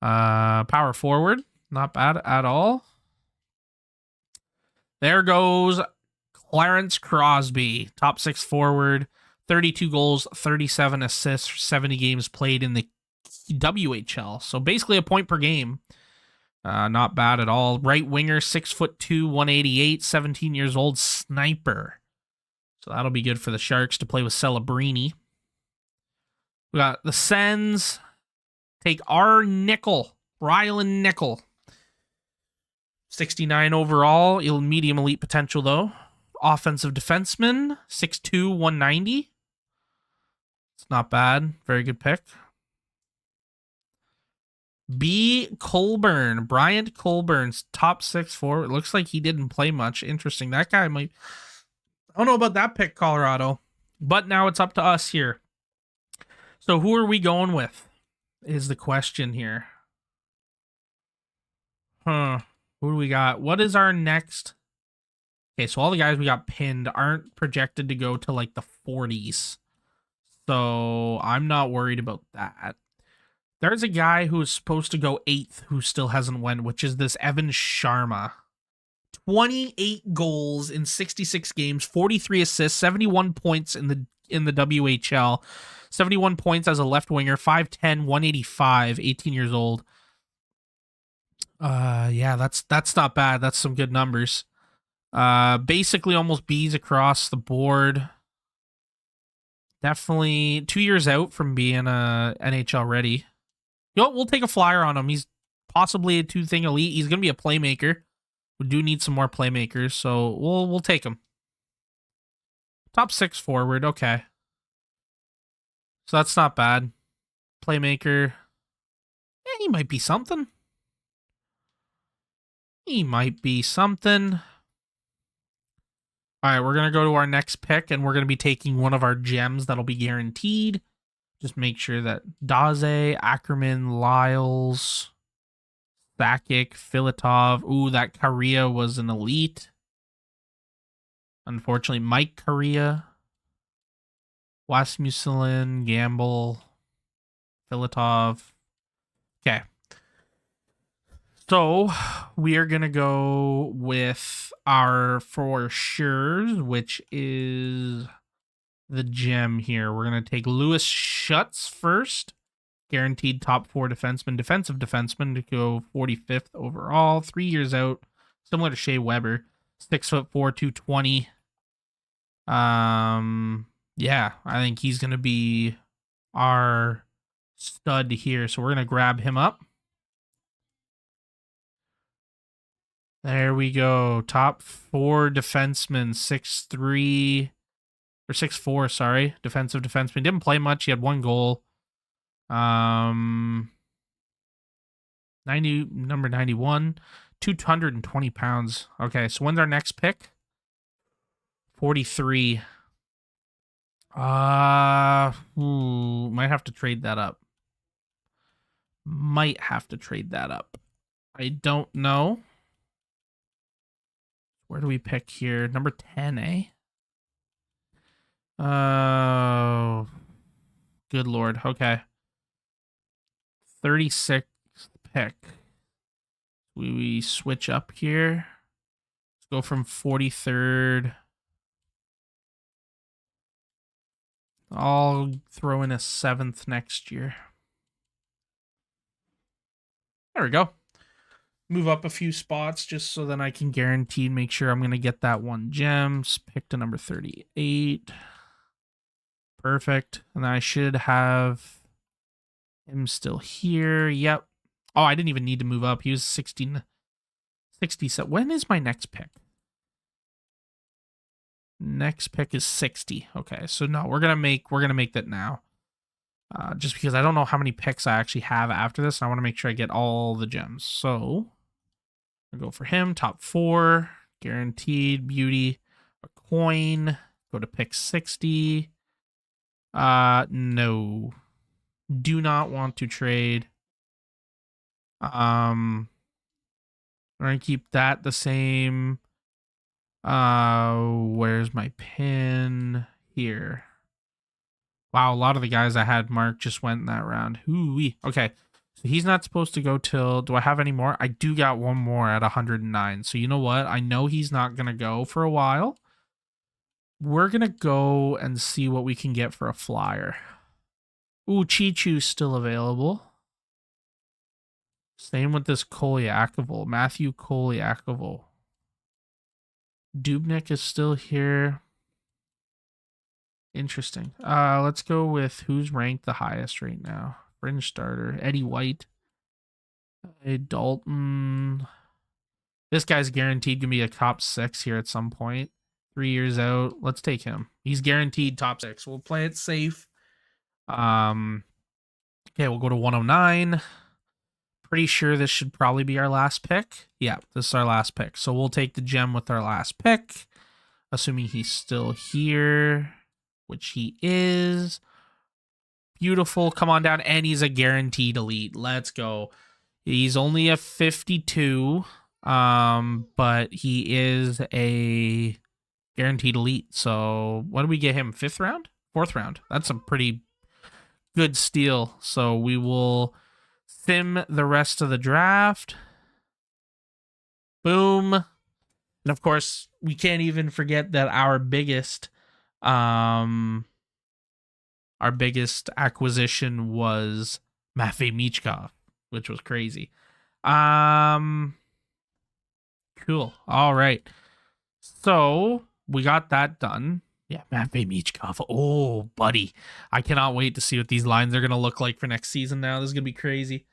Power forward, not bad at all. There goes Clarence Crosby. Top 6 forward, 32 goals, 37 assists, 70 games played in the WHL. So basically a point per game. Not bad at all. Right winger, 6'2", 188, 17 years old, sniper. So that'll be good for the Sharks to play with Celebrini. We got the Sens. Take R. Nickel, Rylan Nickel. 69 overall, medium elite potential though. Offensive defenseman, 6'2", 190. It's not bad. Very good pick. B. Colburn, Bryant Colburn's top 6 forward. Looks like he didn't play much. Interesting. That guy might. I don't know about that pick, Colorado. But now it's up to us here. So who are we going with? Is the question here. Who do we got? What is our next? Okay, so all the guys we got pinned aren't projected to go to like the 40s. So I'm not worried about that. There's a guy who is supposed to go 8th who still hasn't went, which is this Evan Sharma. 28 goals in 66 games, 43 assists, 71 points in the WHL, 71 points as a left winger, 5'10", 185, 18 years old. Yeah, that's not bad. That's some good numbers. Basically almost B's across the board. Definitely 2 years out from being NHL ready. You know, we'll take a flyer on him. He's possibly a 2-thing elite. He's going to be a playmaker. We do need some more playmakers, so we'll take him. Top 6 forward, okay. So that's not bad. Playmaker. Yeah, he might be something. He might be something. All right, we're going to go to our next pick, and we're going to be taking one of our gems that'll be guaranteed. Just make sure that Daze, Ackerman, Lyles, Sakic, Filatov. Ooh, that Korea was an elite. Unfortunately, Mike Korea, Wasmuselin, Gamble, Filatov. Okay. So we are going to go with our for sure's, which is the gem here. We're going to take Louis Schutz first. Guaranteed top 4 defenseman, defensive defenseman to go 45th overall. 3 years out. Similar to Shea Weber. 6'4", 220. Yeah, I think he's going to be our stud here. So we're going to grab him up. There we go. Top 4 defenseman, 6'3", or 6'4", sorry. Defensive defenseman. Didn't play much. He had 1 goal. 90, number 91, 220 pounds. Okay, so when's our next pick? 43. Might have to trade that up. I don't know. Where do we pick here? Number 10, eh? Oh, good lord. Okay. 36th pick. We switch up here. Let's go from 43rd. I'll throw in a 7th next year. There we go. Move up a few spots just so then I can guarantee make sure I'm going to get that one gem. Pick to number 38. Perfect. And I should have him still here. Yep. Oh, I didn't even need to move up. He was 60. So when is my next pick? Next pick is 60. Okay, so no, we're gonna make that now. Just because I don't know how many picks I actually have after this. I want to make sure I get all the gems. So I'll go for him, top 4, guaranteed, beauty, a coin, go to pick 60. No. Do not want to trade. I'm gonna keep that the same. Where's my pin? Here. Wow, a lot of the guys I had marked just went in that round. Hoo-wee. Okay, so he's not supposed to go till... Do I have any more? I do got one more at 109. So you know what? I know he's not going to go for a while. We're going to go and see what we can get for a flyer. Ooh, Chichu's still available. Same with this Kolyakoval. Matthew Kolyakoval. Dubnik is still here. Interesting. Let's go with who's ranked the highest right now. Fringe starter. Eddie White. Dalton. This guy's guaranteed to be a top 6 here at some point. 3 years out. Let's take him. He's guaranteed top 6. We'll play it safe. Okay, we'll go to 109. Pretty sure this should probably be our last pick. Yeah, this is our last pick. So we'll take the gem with our last pick. Assuming he's still here, which he is. Beautiful. Come on down. And he's a guaranteed elite. Let's go. He's only a 52, but he is a guaranteed elite. So what do we get him? 5th round? 4th round. That's a pretty good steal. So we will sim the rest of the draft. Boom. And of course, we can't even forget that our biggest acquisition was Matvei Michkov, which was crazy. Cool. All right. So we got that done. Yeah, Matvei Michkov. Oh, buddy. I cannot wait to see what these lines are going to look like for next season now. This is going to be crazy.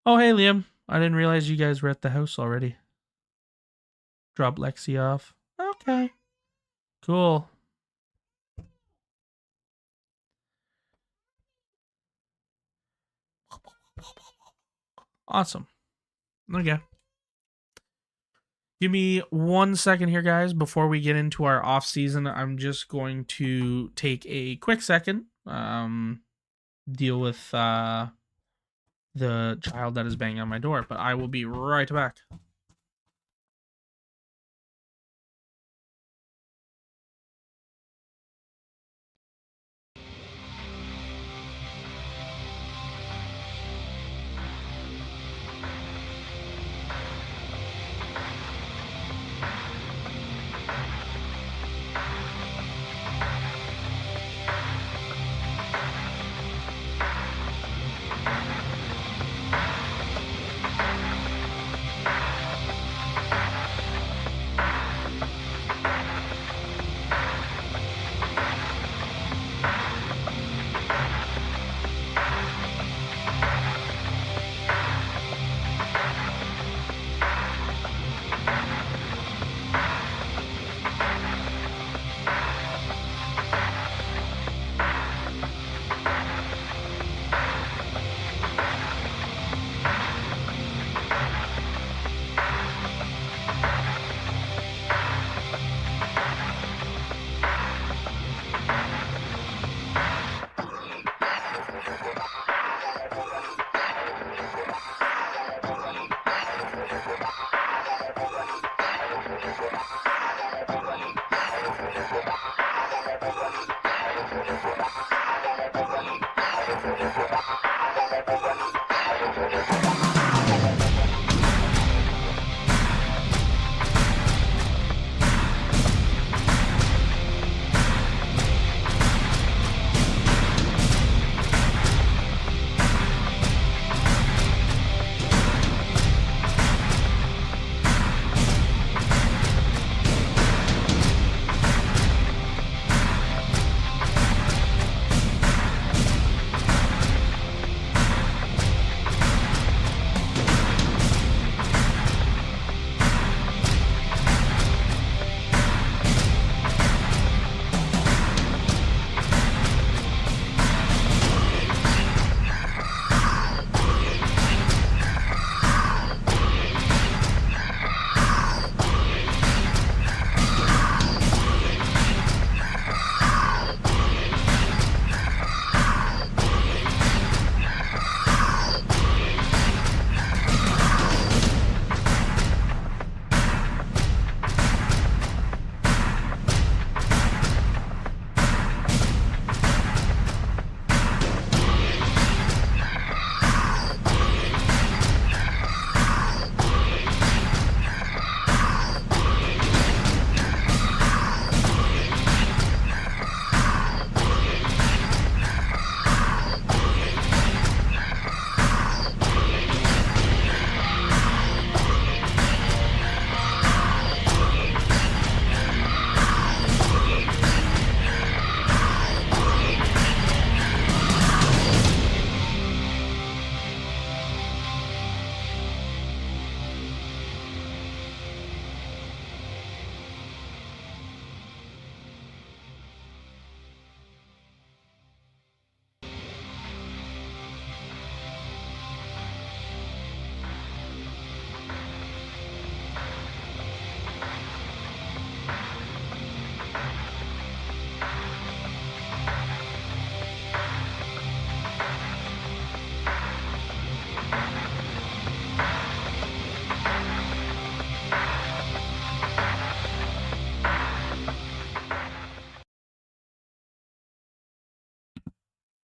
Oh, hey, Liam. I didn't realize you guys were at the house already. Drop Lexi off. Okay. Cool. Awesome. Okay. Give me 1 second here, guys, before we get into our off season. I'm just going to take a quick second, deal with the child that is banging on my door, but I will be right back.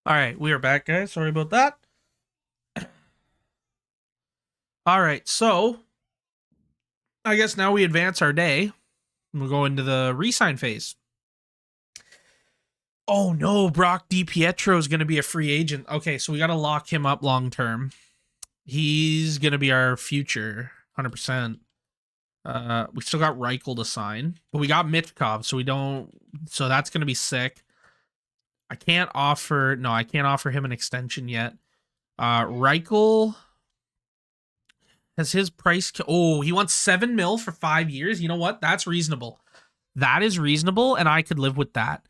All right, we are back, guys. Sorry about that. All right, so I guess now we advance our day. We'll go into the re-sign phase. Oh no, Brock DiPietro is going to be a free agent. Okay, so we got to lock him up long term. He's going to be our future, 100%. We still got Reichel to sign, but we got Mitkov, so we don't. So that's going to be sick. I can't offer him an extension yet. Reichel has his price. He wants $7 million for 5 years. You know what? That's reasonable. That is reasonable, and I could live with that.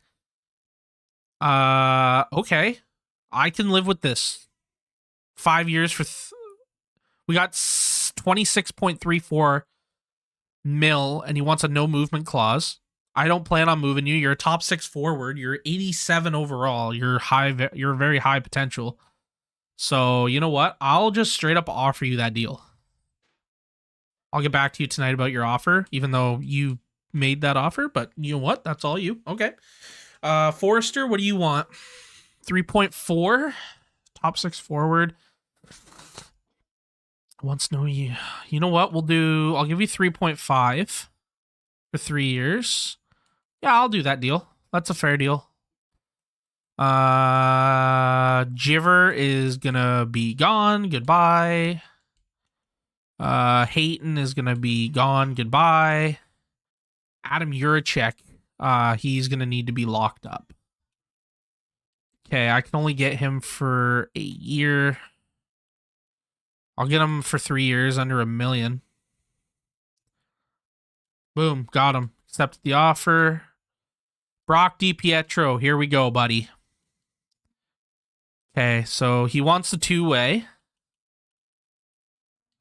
Okay. I can live with this. 5 years for we got 26.34 mil, and he wants a no movement clause. I don't plan on moving you. You're a top 6 forward. You're 87 overall. You're very high potential. So, you know what? I'll just straight up offer you that deal. I'll get back to you tonight about your offer, even though you made that offer, but you know what? That's all you. Okay. Forrester, what do you want? 3.4, top 6 forward. Wants no you. You know what? I'll give you 3.5 for 3 years. Yeah, I'll do that deal. That's a fair deal. Jiver is gonna be gone. Goodbye. Hayton is gonna be gone. Goodbye. Adam Juracek, he's gonna need to be locked up. Okay, I can only get him for a year. I'll get him for 3 years under $1 million. Boom, got him. Accepted the offer. Brock DiPietro, here we go, buddy. Okay, so he wants the 2-way.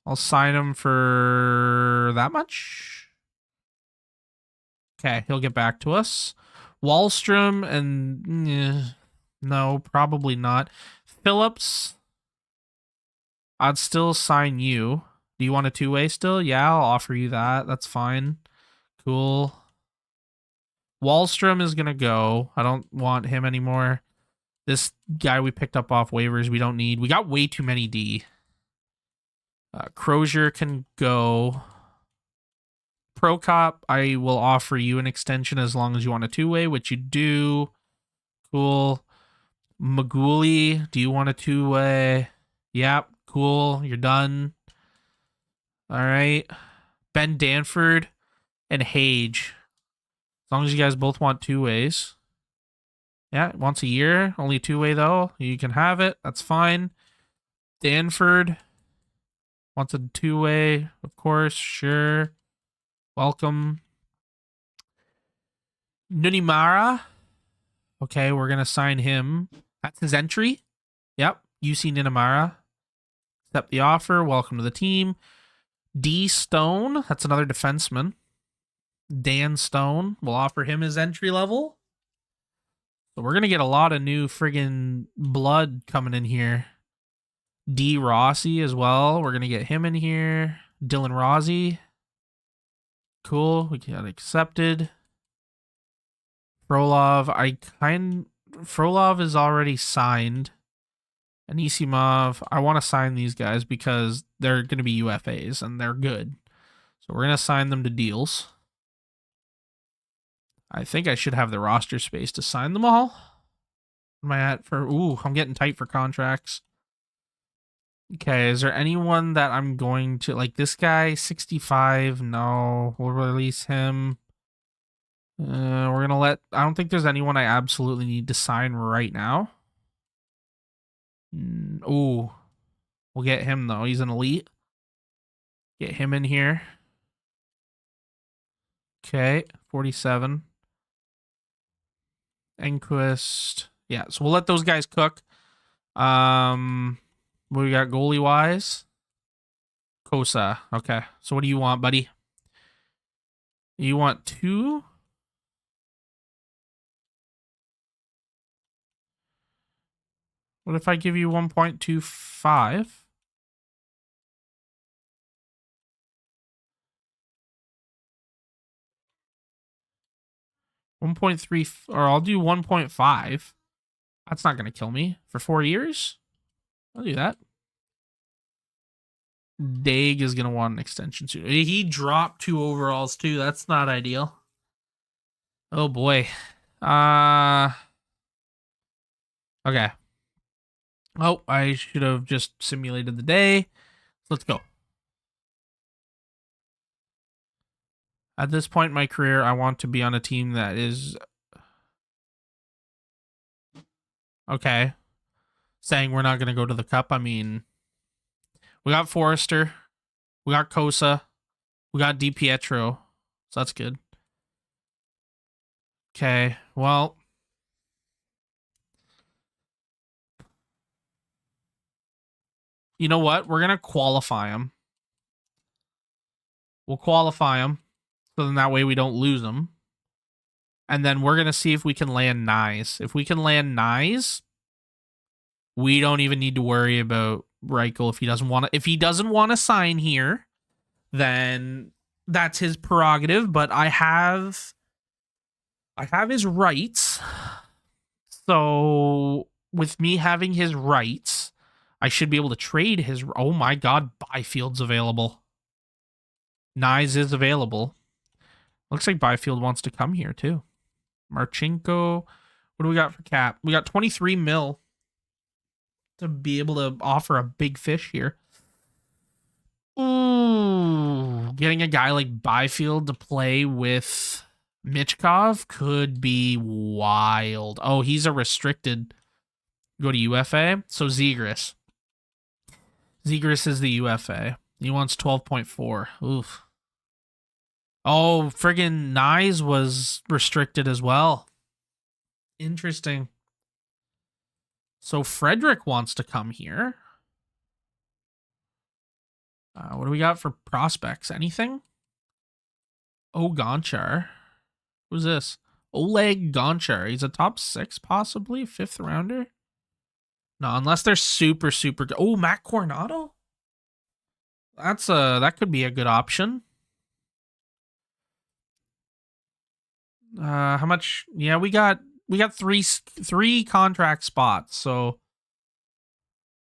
I'll sign him for that much. Okay, he'll get back to us. Wallstrom and no, probably not. Phillips, I'd still sign you. Do you want a two-way still? Yeah, I'll offer you that. That's fine. Cool. Wallstrom is going to go. I don't want him anymore. This guy we picked up off waivers, we don't need. We got way too many D. Crozier can go. Prokop, I will offer you an extension as long as you want a two-way, which you do. Cool. Maguli, do you want a two-way? Yep, cool. You're done. All right. Ben Danford and Hage. As long as you guys both want two ways. Yeah, once a year. Only two-way, though. You can have it. That's fine. Danford wants a two-way, of course. Sure. Welcome. Nunimara. Okay, we're going to sign him. That's his entry. Yep. UC Ninamara. Accept the offer. Welcome to the team. D. Stone. That's another defenseman. Dan Stone. We'll offer him his entry level. So we're going to get a lot of new friggin' blood coming in here. D. Rossi as well. We're going to get him in here. Dylan Rossi. Cool. We got accepted. Frolov. Frolov is already signed. Anisimov. I want to sign these guys because they're going to be UFAs and they're good. So we're going to sign them to deals. I think I should have the roster space to sign them all. Am I at for... Ooh, I'm getting tight for contracts. Okay, is there anyone that I'm going to... Like this guy, 65. No, we'll release him. We're going to let... I don't think there's anyone I absolutely need to sign right now. Ooh. We'll get him, though. He's an elite. Get him in here. Okay, 47. Enquist. Yeah, so we'll let those guys cook. What we got goalie-wise? Kosa. Okay, so what do you want, buddy? You want 2? What if I give you 1.25? Or I'll do 1.5. That's not going to kill me. For 4 years? I'll do that. Daig is going to want an extension soon. He dropped 2 overalls too. That's not ideal. Oh boy. Okay. Oh, I should have just simulated the day. Let's go. At this point in my career, I want to be on a team that is... Okay. Saying we're not going to go to the cup. I mean, we got Forrester. We got Kosa. We got DiPietro. So that's good. Okay, well... You know what? We're going to qualify him. We'll qualify him. So then that way we don't lose them. And then we're going to see if we can land Nyes. If we can land Nyes, we don't even need to worry about Reichel if he doesn't want to. If he doesn't want to sign here, then that's his prerogative. But I have his rights. So with me having his rights, I should be able to trade his... Oh my God, Byfield's available. Nyes is available. Looks like Byfield wants to come here too. Marchenko. What do we got for cap? We got 23 mil to be able to offer a big fish here. Ooh, getting a guy like Byfield to play with Michkov could be wild. Oh, he's a restricted. Go to UFA. So Zegras. Zegras is the UFA. He wants 12.4. Oof. Oh, friggin' Nyes was restricted as well. Interesting. So Frederick wants to come here. What do we got for prospects? Anything? Oh, Gonchar. Who's this? Oleg Gonchar. He's a top 6, possibly 5th rounder. No, unless they're super good. Oh, Matt Coronado? That could be a good option. How much? Yeah, we got three contract spots, so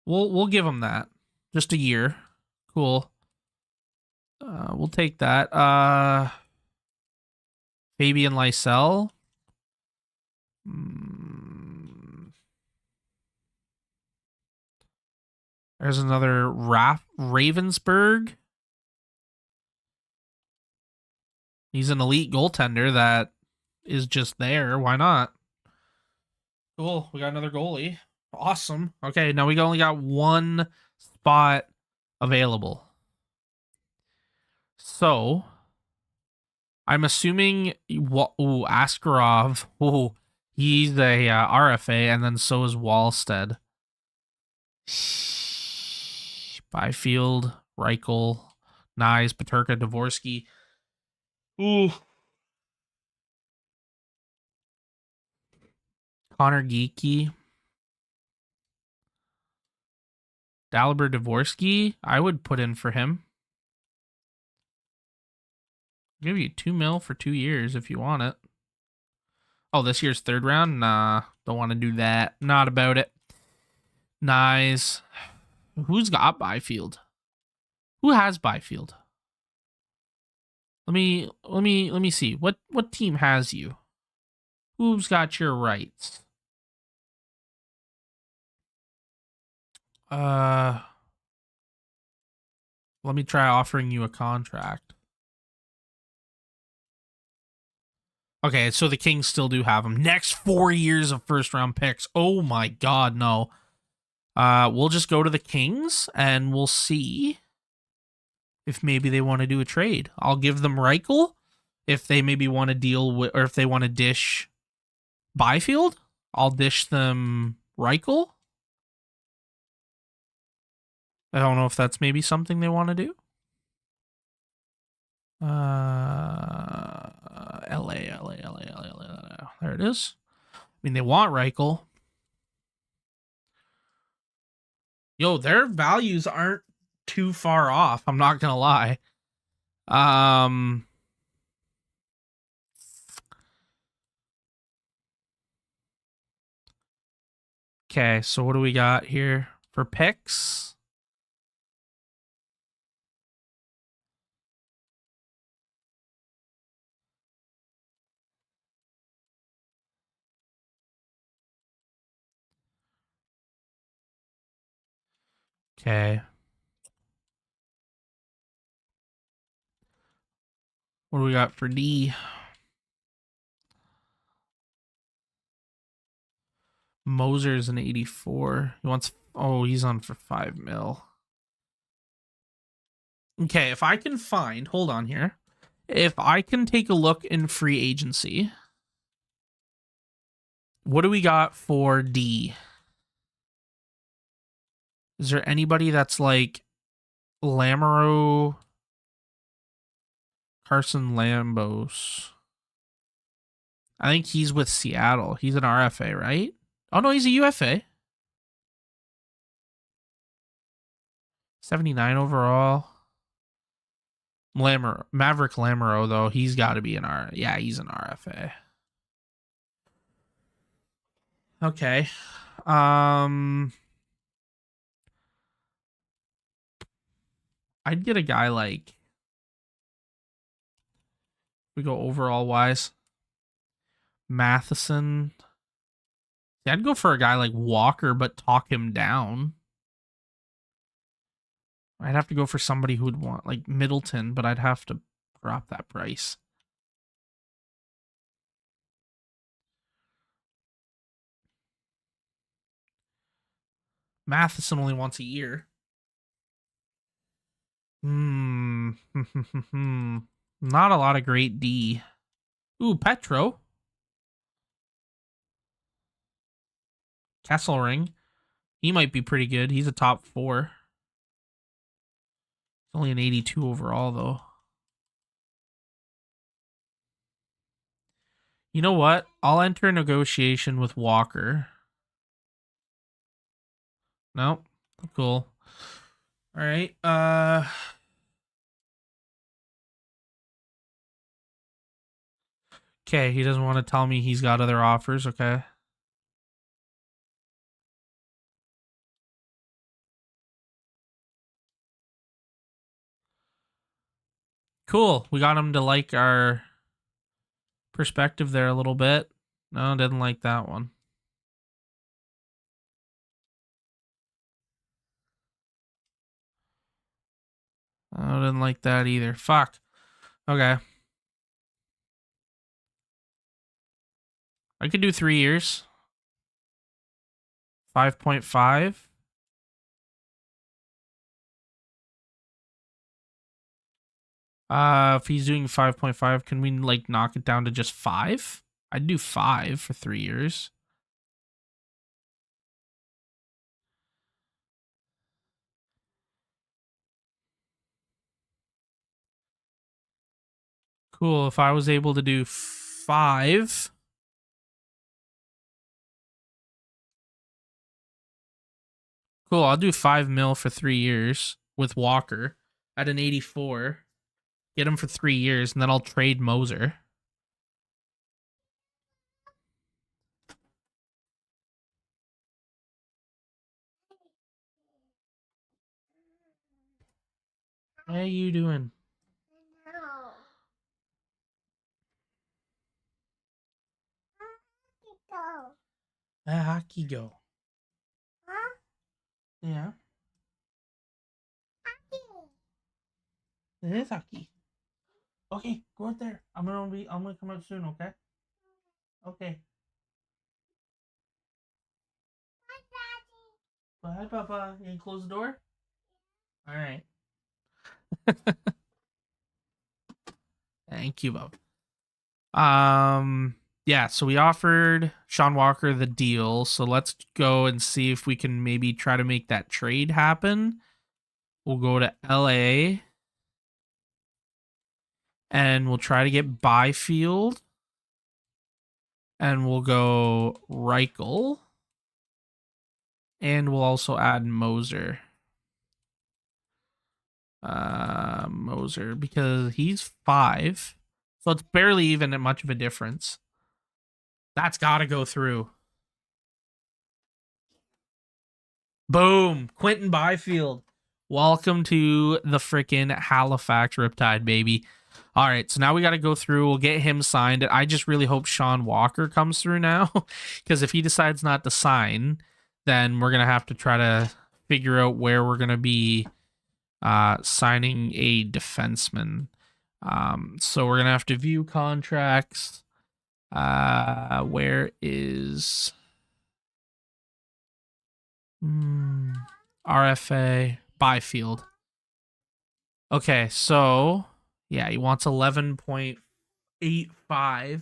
we'll give him that. Just a year. Cool. We'll take that. Fabian Lysell. There's another Ravensburg. He's an elite goaltender that is just there. Why not? Cool. We got another goalie. Awesome. Okay, now we only got one spot available. So I'm assuming Askarov. Oh, he's a RFA, and then so is Wallstead. Byfield, Reichel, Nyes, Peterka, Dvorsky. Ooh. Connor Geeky. Dalibor Dvorsky. I would put in for him. I'll give you $2 million for 2 years if you want it. Oh, this year's third round? Nah, don't want to do that. Not about it. Nice. Who's got Byfield? Who has Byfield? Let me see. What team has you? Who's got your rights? Let me try offering you a contract. Okay, so the Kings still do have him. Next 4 years of first round picks. Oh my god, no. We'll just go to the Kings and we'll see if maybe they want to do a trade. I'll give them Reichel if they maybe want to deal with, or if they want to dish Byfield. I'll dish them Reichel. I don't know if that's maybe something they want to do. LA. There it is. I mean, they want Reichel. Yo, their values aren't too far off. I'm not gonna lie. Okay, so what do we got here for picks? Okay. What do we got for D? Moser's an 84. He wants. Oh, he's on for 5 mil. Okay, if I can find. Hold on here. If I can take a look in free agency, what do we got for D? Is there anybody that's like Lamoureux, Carson Lambos? I think he's with Seattle. He's an RFA, right? Oh no, he's a UFA. 79 overall. Maverick Lamoureux, though, he's got to be an R. Yeah, he's an RFA. Okay. I'd get a guy like. We go overall wise. Matheson. Yeah, I'd go for a guy like Walker, but talk him down. I'd have to go for somebody who would want like Middleton, but I'd have to drop that price. Matheson only wants a year. Not a lot of great D. Ooh, Petro. Kesselring. He might be pretty good. He's a top 4. Only an 82 overall, though. You know what? I'll enter a negotiation with Walker. Nope. Cool. All right. Okay, he doesn't want to tell me he's got other offers. Okay. Cool. We got him to like our perspective there a little bit. No, didn't like that one. I didn't like that either. Fuck. Okay. I could do 3 years. 5.5. If he's doing 5.5, can we like knock it down to just 5? I'd do 5 for 3 years. Cool. If I was able to do 5. Cool. I'll do 5 mil for 3 years with Walker at an 84. Get him for 3 years, and then I'll trade Moser. What are you doing? Where hockey go? Huh? Yeah. Hockey. It is hockey. Okay, go out there. I'm gonna come out soon, okay? Okay. Bye, Papa. You can close the door? Alright. Thank you, Bob. Yeah, so we offered Sean Walker the deal. So let's go and see if we can maybe try to make that trade happen. We'll go to LA and we'll try to get Byfield. And we'll go Reichel. And we'll also add Moser. Moser, because he's 5. So it's barely even much of a difference. That's got to go through. Boom. Quentin Byfield. Welcome to the freaking Halifax Riptide, baby. All right, so now we got to go through. We'll get him signed. I just really hope Sean Walker comes through now, because if he decides not to sign, then we're going to have to try to figure out where we're going to be signing a defenseman. So we're going to have to view contracts. Where is RFA Byfield? Okay, so yeah, he wants 11.85.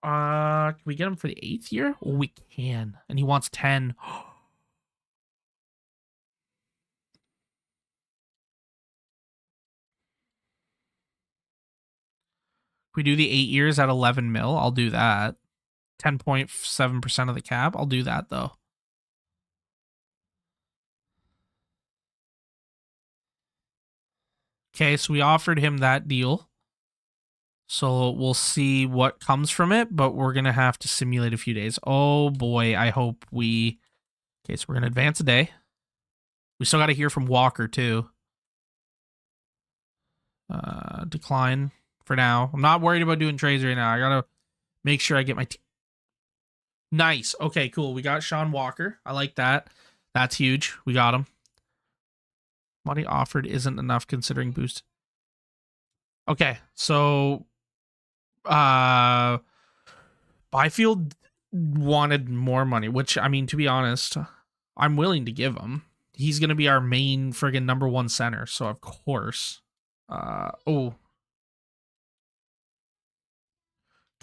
Can we get him for the 8th year? Oh, we can. And he wants 10. Can we do the 8 years at 11 mil? I'll do that. 10.7% of the cap. I'll do that though. Okay, so we offered him that deal. So we'll see what comes from it, but we're going to have to simulate a few days. Oh boy, I hope we... Okay, so we're going to advance a day. We still got to hear from Walker too. Decline for now. I'm not worried about doing trades right now. I got to make sure I get my... Nice. Okay, cool. We got Sean Walker. I like that. That's huge. We got him. Money offered isn't enough considering boost. Okay, so Byfield wanted more money, which, I mean, to be honest, I'm willing to give him. He's going to be our main friggin' number 1 center, so of course. Oh.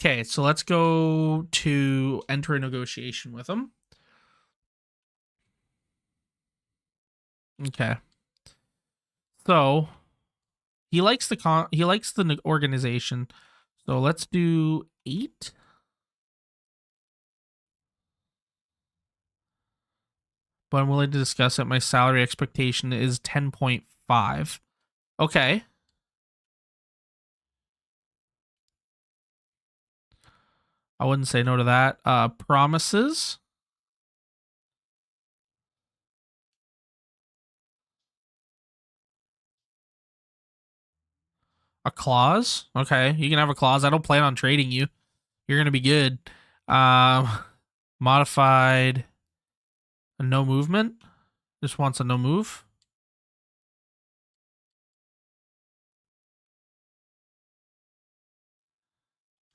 Okay, so let's go to enter a negotiation with him. Okay. So he likes the organization. So let's do 8. But I'm willing to discuss it. My salary expectation is 10.5. Okay. I wouldn't say no to that. Promises. A clause. Okay, you can have a clause. I don't plan on trading you. You're gonna be good. Um, modified. A no movement. Just wants a no move.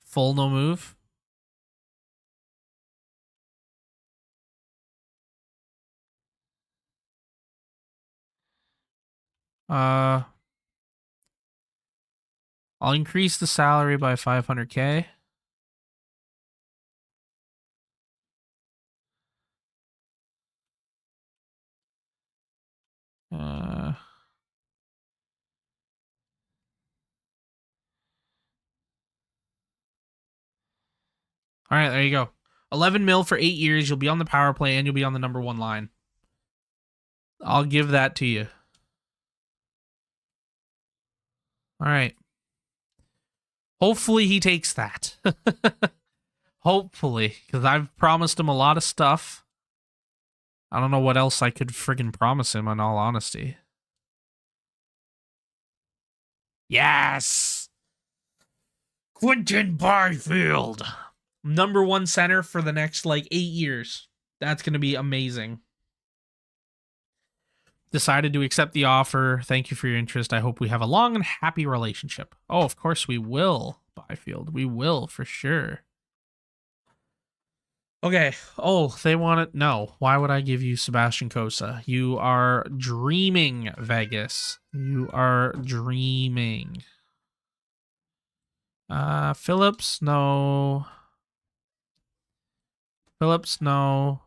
Full no move. I'll increase the salary by 500K. All right, there you go. 11 mil for 8 years. You'll be on the power play and you'll be on the number 1 line. I'll give that to you. All right. Hopefully he takes that. Hopefully, because I've promised him a lot of stuff. I don't know what else I could friggin' promise him, in all honesty. Yes! Quentin Byfield! Number 1 center for the next, 8 years. That's going to be amazing. Decided to accept the offer. Thank you for your interest. I hope we have a long and happy relationship. Oh, of course we will, Byfield. We will, for sure. Okay. Oh, they want it. No. Why would I give you Sebastian Cossa? You are dreaming, Vegas. You are dreaming. Phillips, no. Phillips, no.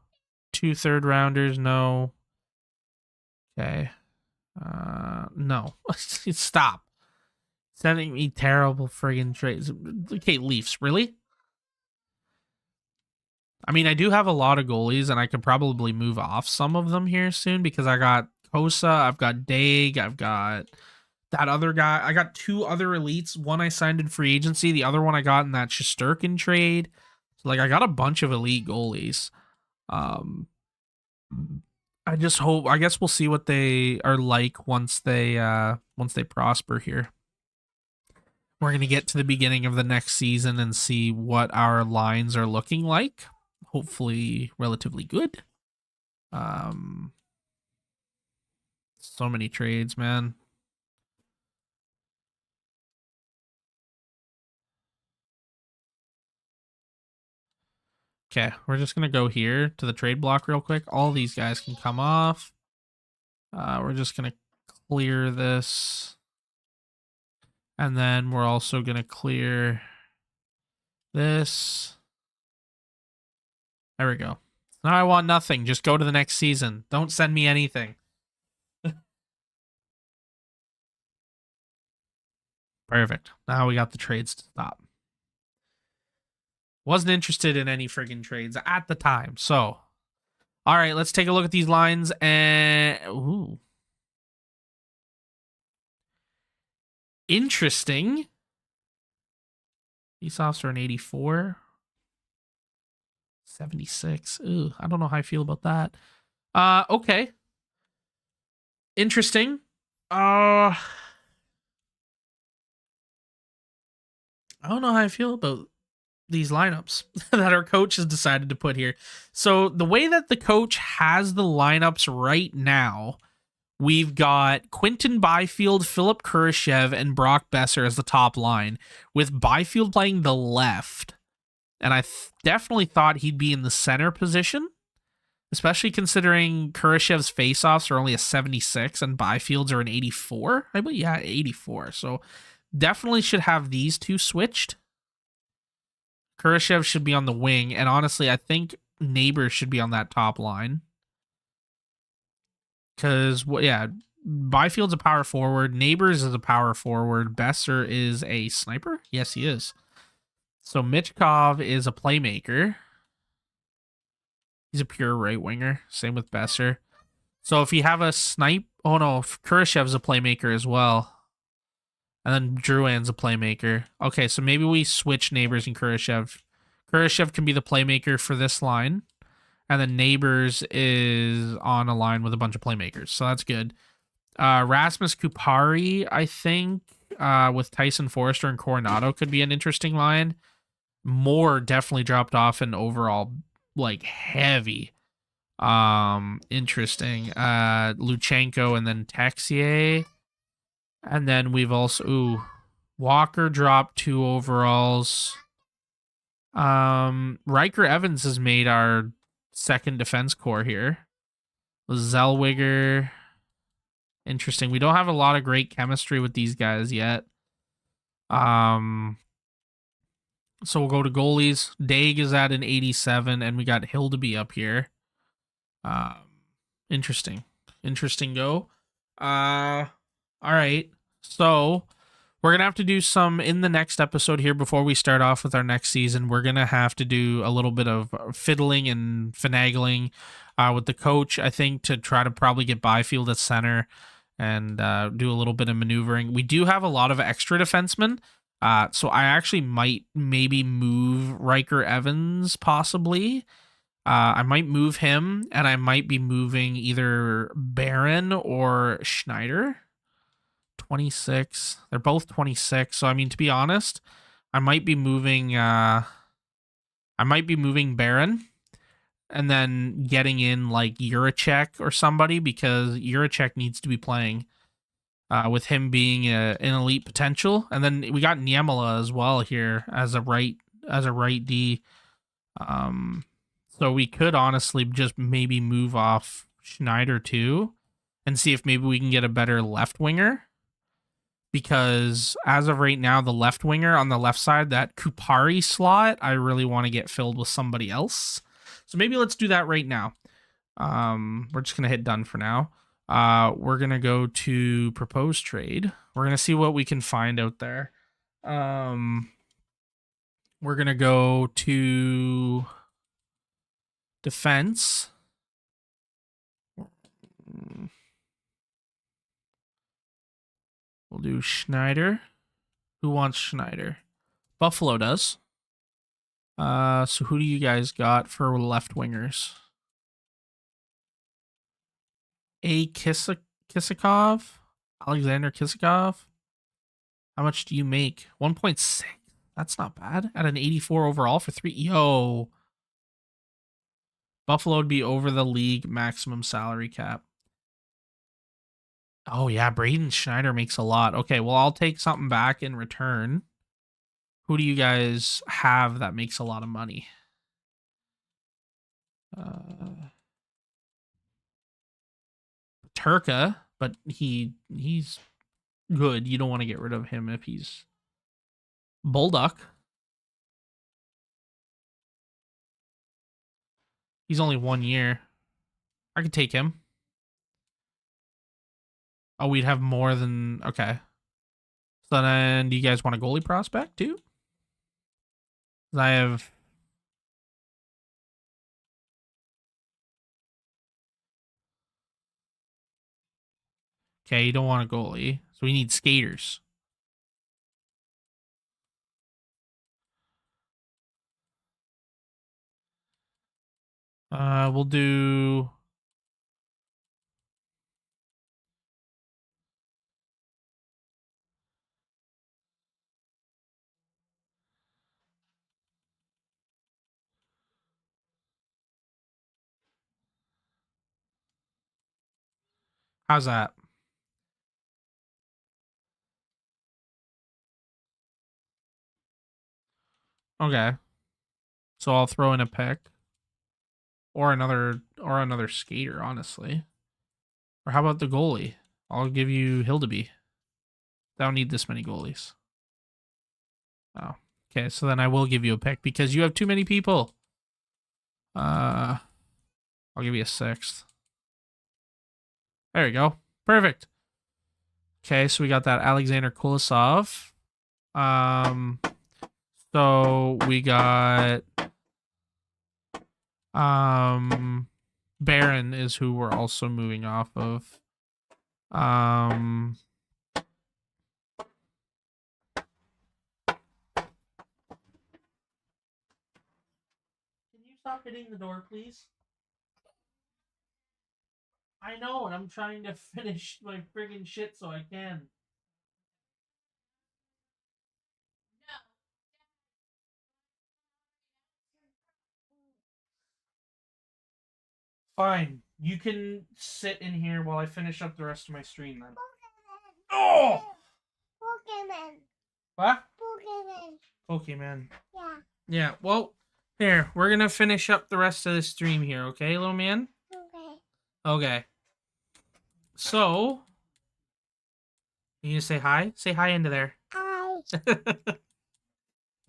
2 third-rounders, no. Okay. No. Stop. Sending me terrible friggin' trades. Okay, Leafs, really? I mean, I do have a lot of goalies, and I could probably move off some of them here soon because I got Kosa, I've got Daig, I've got that other guy. I got 2 other elites. One I signed in free agency, the other one I got in that Shesterkin trade. So, I got a bunch of elite goalies. I just hope. I guess we'll see what they are like once they prosper here. We're gonna get to the beginning of the next season and see what our lines are looking like. Hopefully, relatively good. So many trades, man. Okay, we're just gonna go here to the trade block real quick. All these guys can come off. We're just gonna clear this. And then we're also gonna clear this. There we go. Now I want nothing. Just go to the next season. Don't send me anything. Perfect. Now we got the trades to stop. Wasn't interested in any friggin' trades at the time. So, all right, let's take a look at these lines. And ooh, interesting. These offs are an 84. 76. Ooh, I don't know how I feel about that. Okay. Interesting. I don't know how I feel about these lineups that our coach has decided to put here. So the way that the coach has the lineups right now, we've got Quentin Byfield, Philip Kurashev, and Brock Besser as the top line, with Byfield playing the left. And I definitely thought he'd be in the center position, especially considering Kurashev's faceoffs are only a 76 and Byfield's are an 84. I believe, yeah, 84. So definitely should have these two switched. Kurashev should be on the wing, and honestly, I think Neighbors should be on that top line. Because, yeah, Byfield's a power forward. Neighbors is a power forward. Besser is a sniper? Yes, he is. So Michkov is a playmaker. He's a pure right winger. Same with Besser. So if you have a snipe... Oh, no. Kurashev's a playmaker as well. And then Drouin's a playmaker. Okay, so maybe we switch Neighbors and Kurashev. Kurashev can be the playmaker for this line. And then Neighbors is on a line with a bunch of playmakers. So that's good. Rasmus Kupari, I think, with Tyson Forrester and Coronado could be an interesting line. Moore definitely dropped off in overall, like, heavy. Interesting. Luchenko and then Texier. And then we've also, Walker dropped 2 overalls. Riker Evans has made our second defense core here. Zellweger. Interesting. We don't have a lot of great chemistry with these guys yet. So we'll go to goalies. Daig is at an 87, and we got Hildeby up here. Interesting. Interesting go. All right. So we're going to have to do some in the next episode here before we start off with our next season. We're going to have to do a little bit of fiddling and finagling with the coach, I think, to try to probably get Byfield at center and do a little bit of maneuvering. We do have a lot of extra defensemen. So I actually might maybe move Riker Evans possibly. I might move him, and I might be moving either Barron or Schneider. 26. They're both 26. So I mean, to be honest, I might be moving Barron and then getting in like Juracek or somebody, because Juracek needs to be playing with him being an elite potential. And then we got Niemela as well here as a right D. So we could honestly just maybe move off Schneider too and see if maybe we can get a better left winger. Because as of right now, the left winger on the left side, that Kupari slot, I really want to get filled with somebody else. So maybe let's do that right now. We're just going to hit done for now. We're going to go to propose trade. We're going to see what we can find out there. We're going to go to defense. We'll do Schneider. Who wants Schneider? Buffalo does. So who do you guys got for left wingers? Kisakov? Alexander Kisakov? How much do you make? 1.6. That's not bad. At an 84 overall for 3. Yo. Buffalo would be over the league maximum salary cap. Oh, yeah. Braden Schneider makes a lot. Okay, well, I'll take something back in return. Who do you guys have that makes a lot of money? Turka, but he's good. You don't want to get rid of him if he's Bulldog. He's only 1 year. I could take him. Oh, we'd have more than... Okay. So then, do you guys want a goalie prospect, too? I have... Okay, you don't want a goalie. So we need skaters. We'll do... How's that? Okay. So I'll throw in a pick. Or another skater, honestly. Or how about the goalie? I'll give you Hildeby. I don't need this many goalies. Oh. Okay, so then I will give you a pick because you have too many people. I'll give you a 6th. There we go. Perfect. Okay, so we got that Alexander Kulisov. So we got Barron is who we're also moving off of. stop hitting the door, please? I know, and I'm trying to finish my friggin' shit so I can. Fine. You can sit in here while I finish up the rest of my stream then. Oh! Pokemon. What? Pokemon. Pokemon. Yeah. Yeah, well, here, we're gonna finish up the rest of the stream here, okay, little man? Okay. Okay. So, you gonna say hi? Say hi into there. Hi.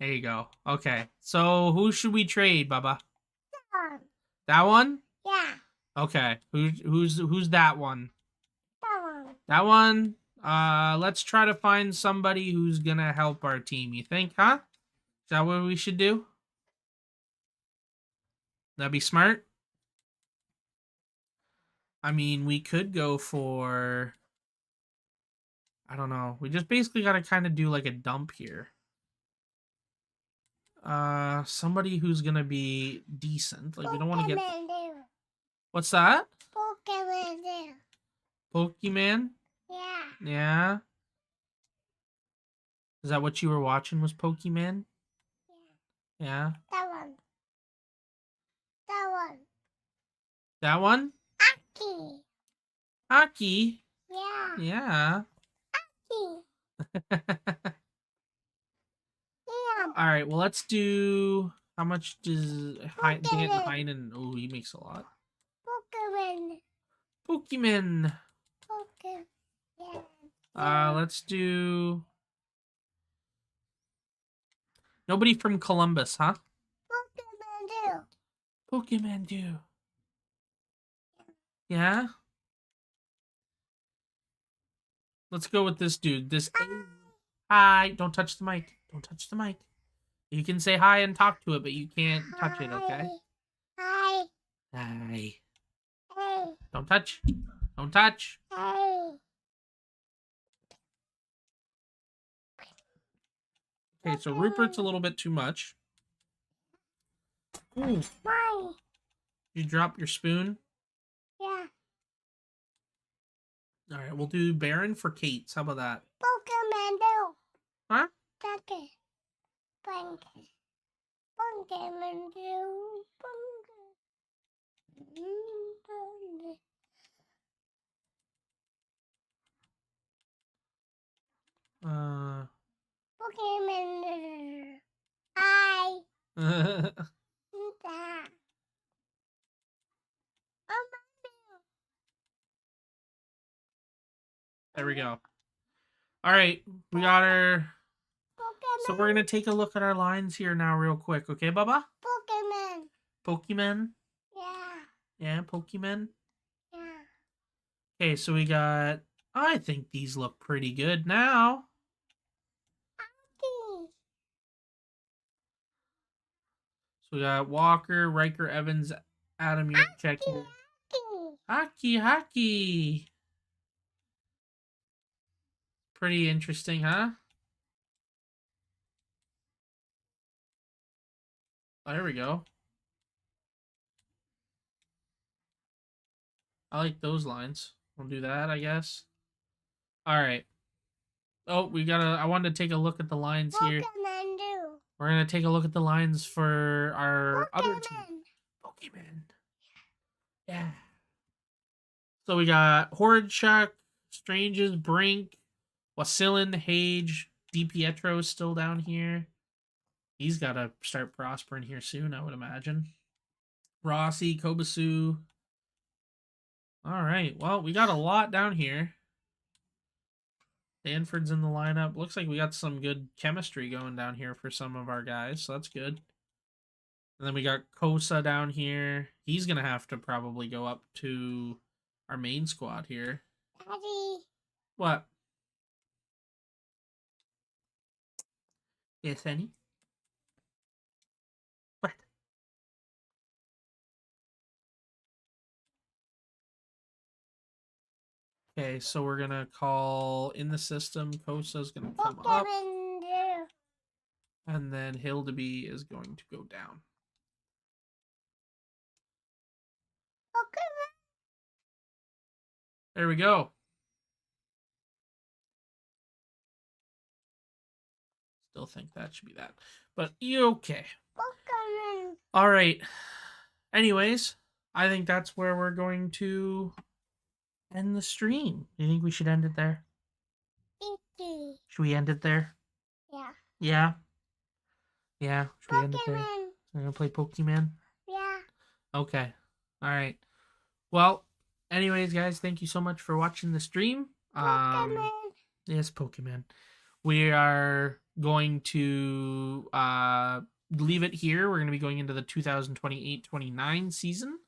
There you go. Okay. So, who should we trade, Bubba? That That one? Yeah. Okay. Who's that one? That one. That one? Let's try to find somebody who's gonna help our team. You think, huh? Is that what we should do? That'd be smart. I mean, we could go for, I don't know. We just basically got to kind of do like a dump here. Somebody who's gonna be decent. Like we don't want to get. What's that? Pokemon. Pokemon? Yeah. Yeah. Is that what you were watching? Was Pokemon? Yeah. Yeah. That one. That one. That one? Aki. Hockey. Yeah. Yeah. Aki. Yeah. All right. Well, let's do. How much does Heinen? Oh, he makes a lot. Pokemon. Pokemon. Pokemon. Yeah. Let's do. Nobody from Columbus, huh? Pokemon. Pokemon do. Yeah. Let's go with this dude. This. Hi. Don't touch the mic. Don't touch the mic. You can say hi and talk to it, but you can't touch it, okay? Hi. Hi. Hey. Don't touch. Don't touch. Hey. Okay, so Rupert's a little bit too much. Ooh. Bye. You drop your spoon? Yeah. All right, we'll do Baron for Kate's. How about that? Pokemon. Huh? Okay. Pokemon. Uh. Pokemon. Hi. There we go. All right, we got her. So we're gonna take a look at our lines here now, real quick, okay, Bubba? Pokemon. Pokemon. Yeah. Yeah, Pokemon. Yeah. Okay, so we got. I think these look pretty good now. So we got Walker, Riker, Evans, Adam, you're checking. Hockey. Pretty interesting, huh? Oh, there we go. I like those lines. We'll do that, I guess. All right. Oh, I wanted to take a look at the lines here. We're gonna take a look at the lines for our other team. Pokemon. Yeah. So we got Horchak, Stranges, Brink, Wasilin, Hage, DiPietro still down here. He's got to start prospering here soon, I would imagine. Rossi, Kobasu. All right. Well, we got a lot down here. Stanford's in the lineup. Looks like we got some good chemistry going down here for some of our guys, so that's good. And then we got Kosa down here. He's going to have to probably go up to our main squad here. Daddy. What? Yes, Annie? What? Okay, so we're going to call in the system. Kosa's going to come up. And then Hildeby is going to go down. There we go. Still think that should be that. But okay. Pokemon. All right. Anyways, I think that's where we're going to end the stream. Do you think we should end it there? Icky. Should we end it there? Yeah. Yeah. Yeah. Should we end it there? Pokemon. We're gonna play Pokemon. Yeah. Okay. All right. Well, anyways, guys, thank you so much for watching the stream. Pokemon. Yes, Pokemon. We are going to leave it here. We're going to be going into the 2028-29 season.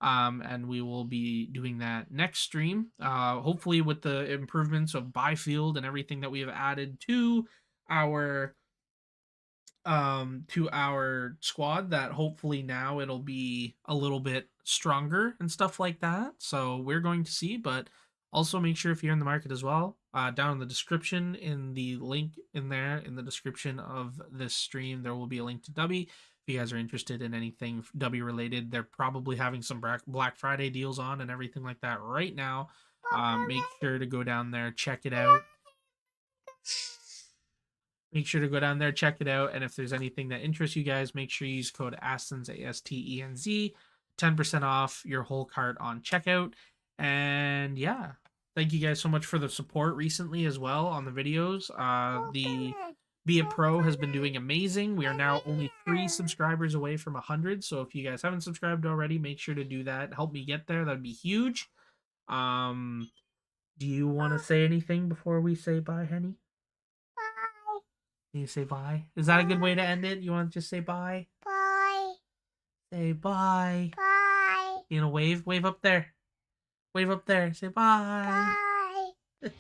And we will be doing that next stream. Hopefully with the improvements of Byfield and everything that we have added to our squad, that hopefully now it'll be a little bit stronger and stuff like that. So we're going to see, but also make sure if you're in the market as well, down in the description, in the link in there in the description of this stream, there will be a link to Dubby. If you guys are interested in anything Dubby related, they're probably having some Black Friday deals on and everything like that right now. Make sure to go down there, check it out. Make sure to go down there, check it out, and if there's anything that interests you guys, make sure you use code Astenz, ASTENZ, 10% off your whole cart on checkout. And yeah, thank you guys so much for the support recently as well on the videos. The Be a Pro has been doing amazing. We are now only 3 subscribers away from 100, so if you guys haven't subscribed already, make sure to do that. Help me get there. That'd be huge. Do you want to say anything before we say bye, Henny? Bye. Can you say bye? Is that a good way to end it? You want to just say bye? Bye. Say bye. Bye. You know, wave up there. Wave up there. Say bye. Bye.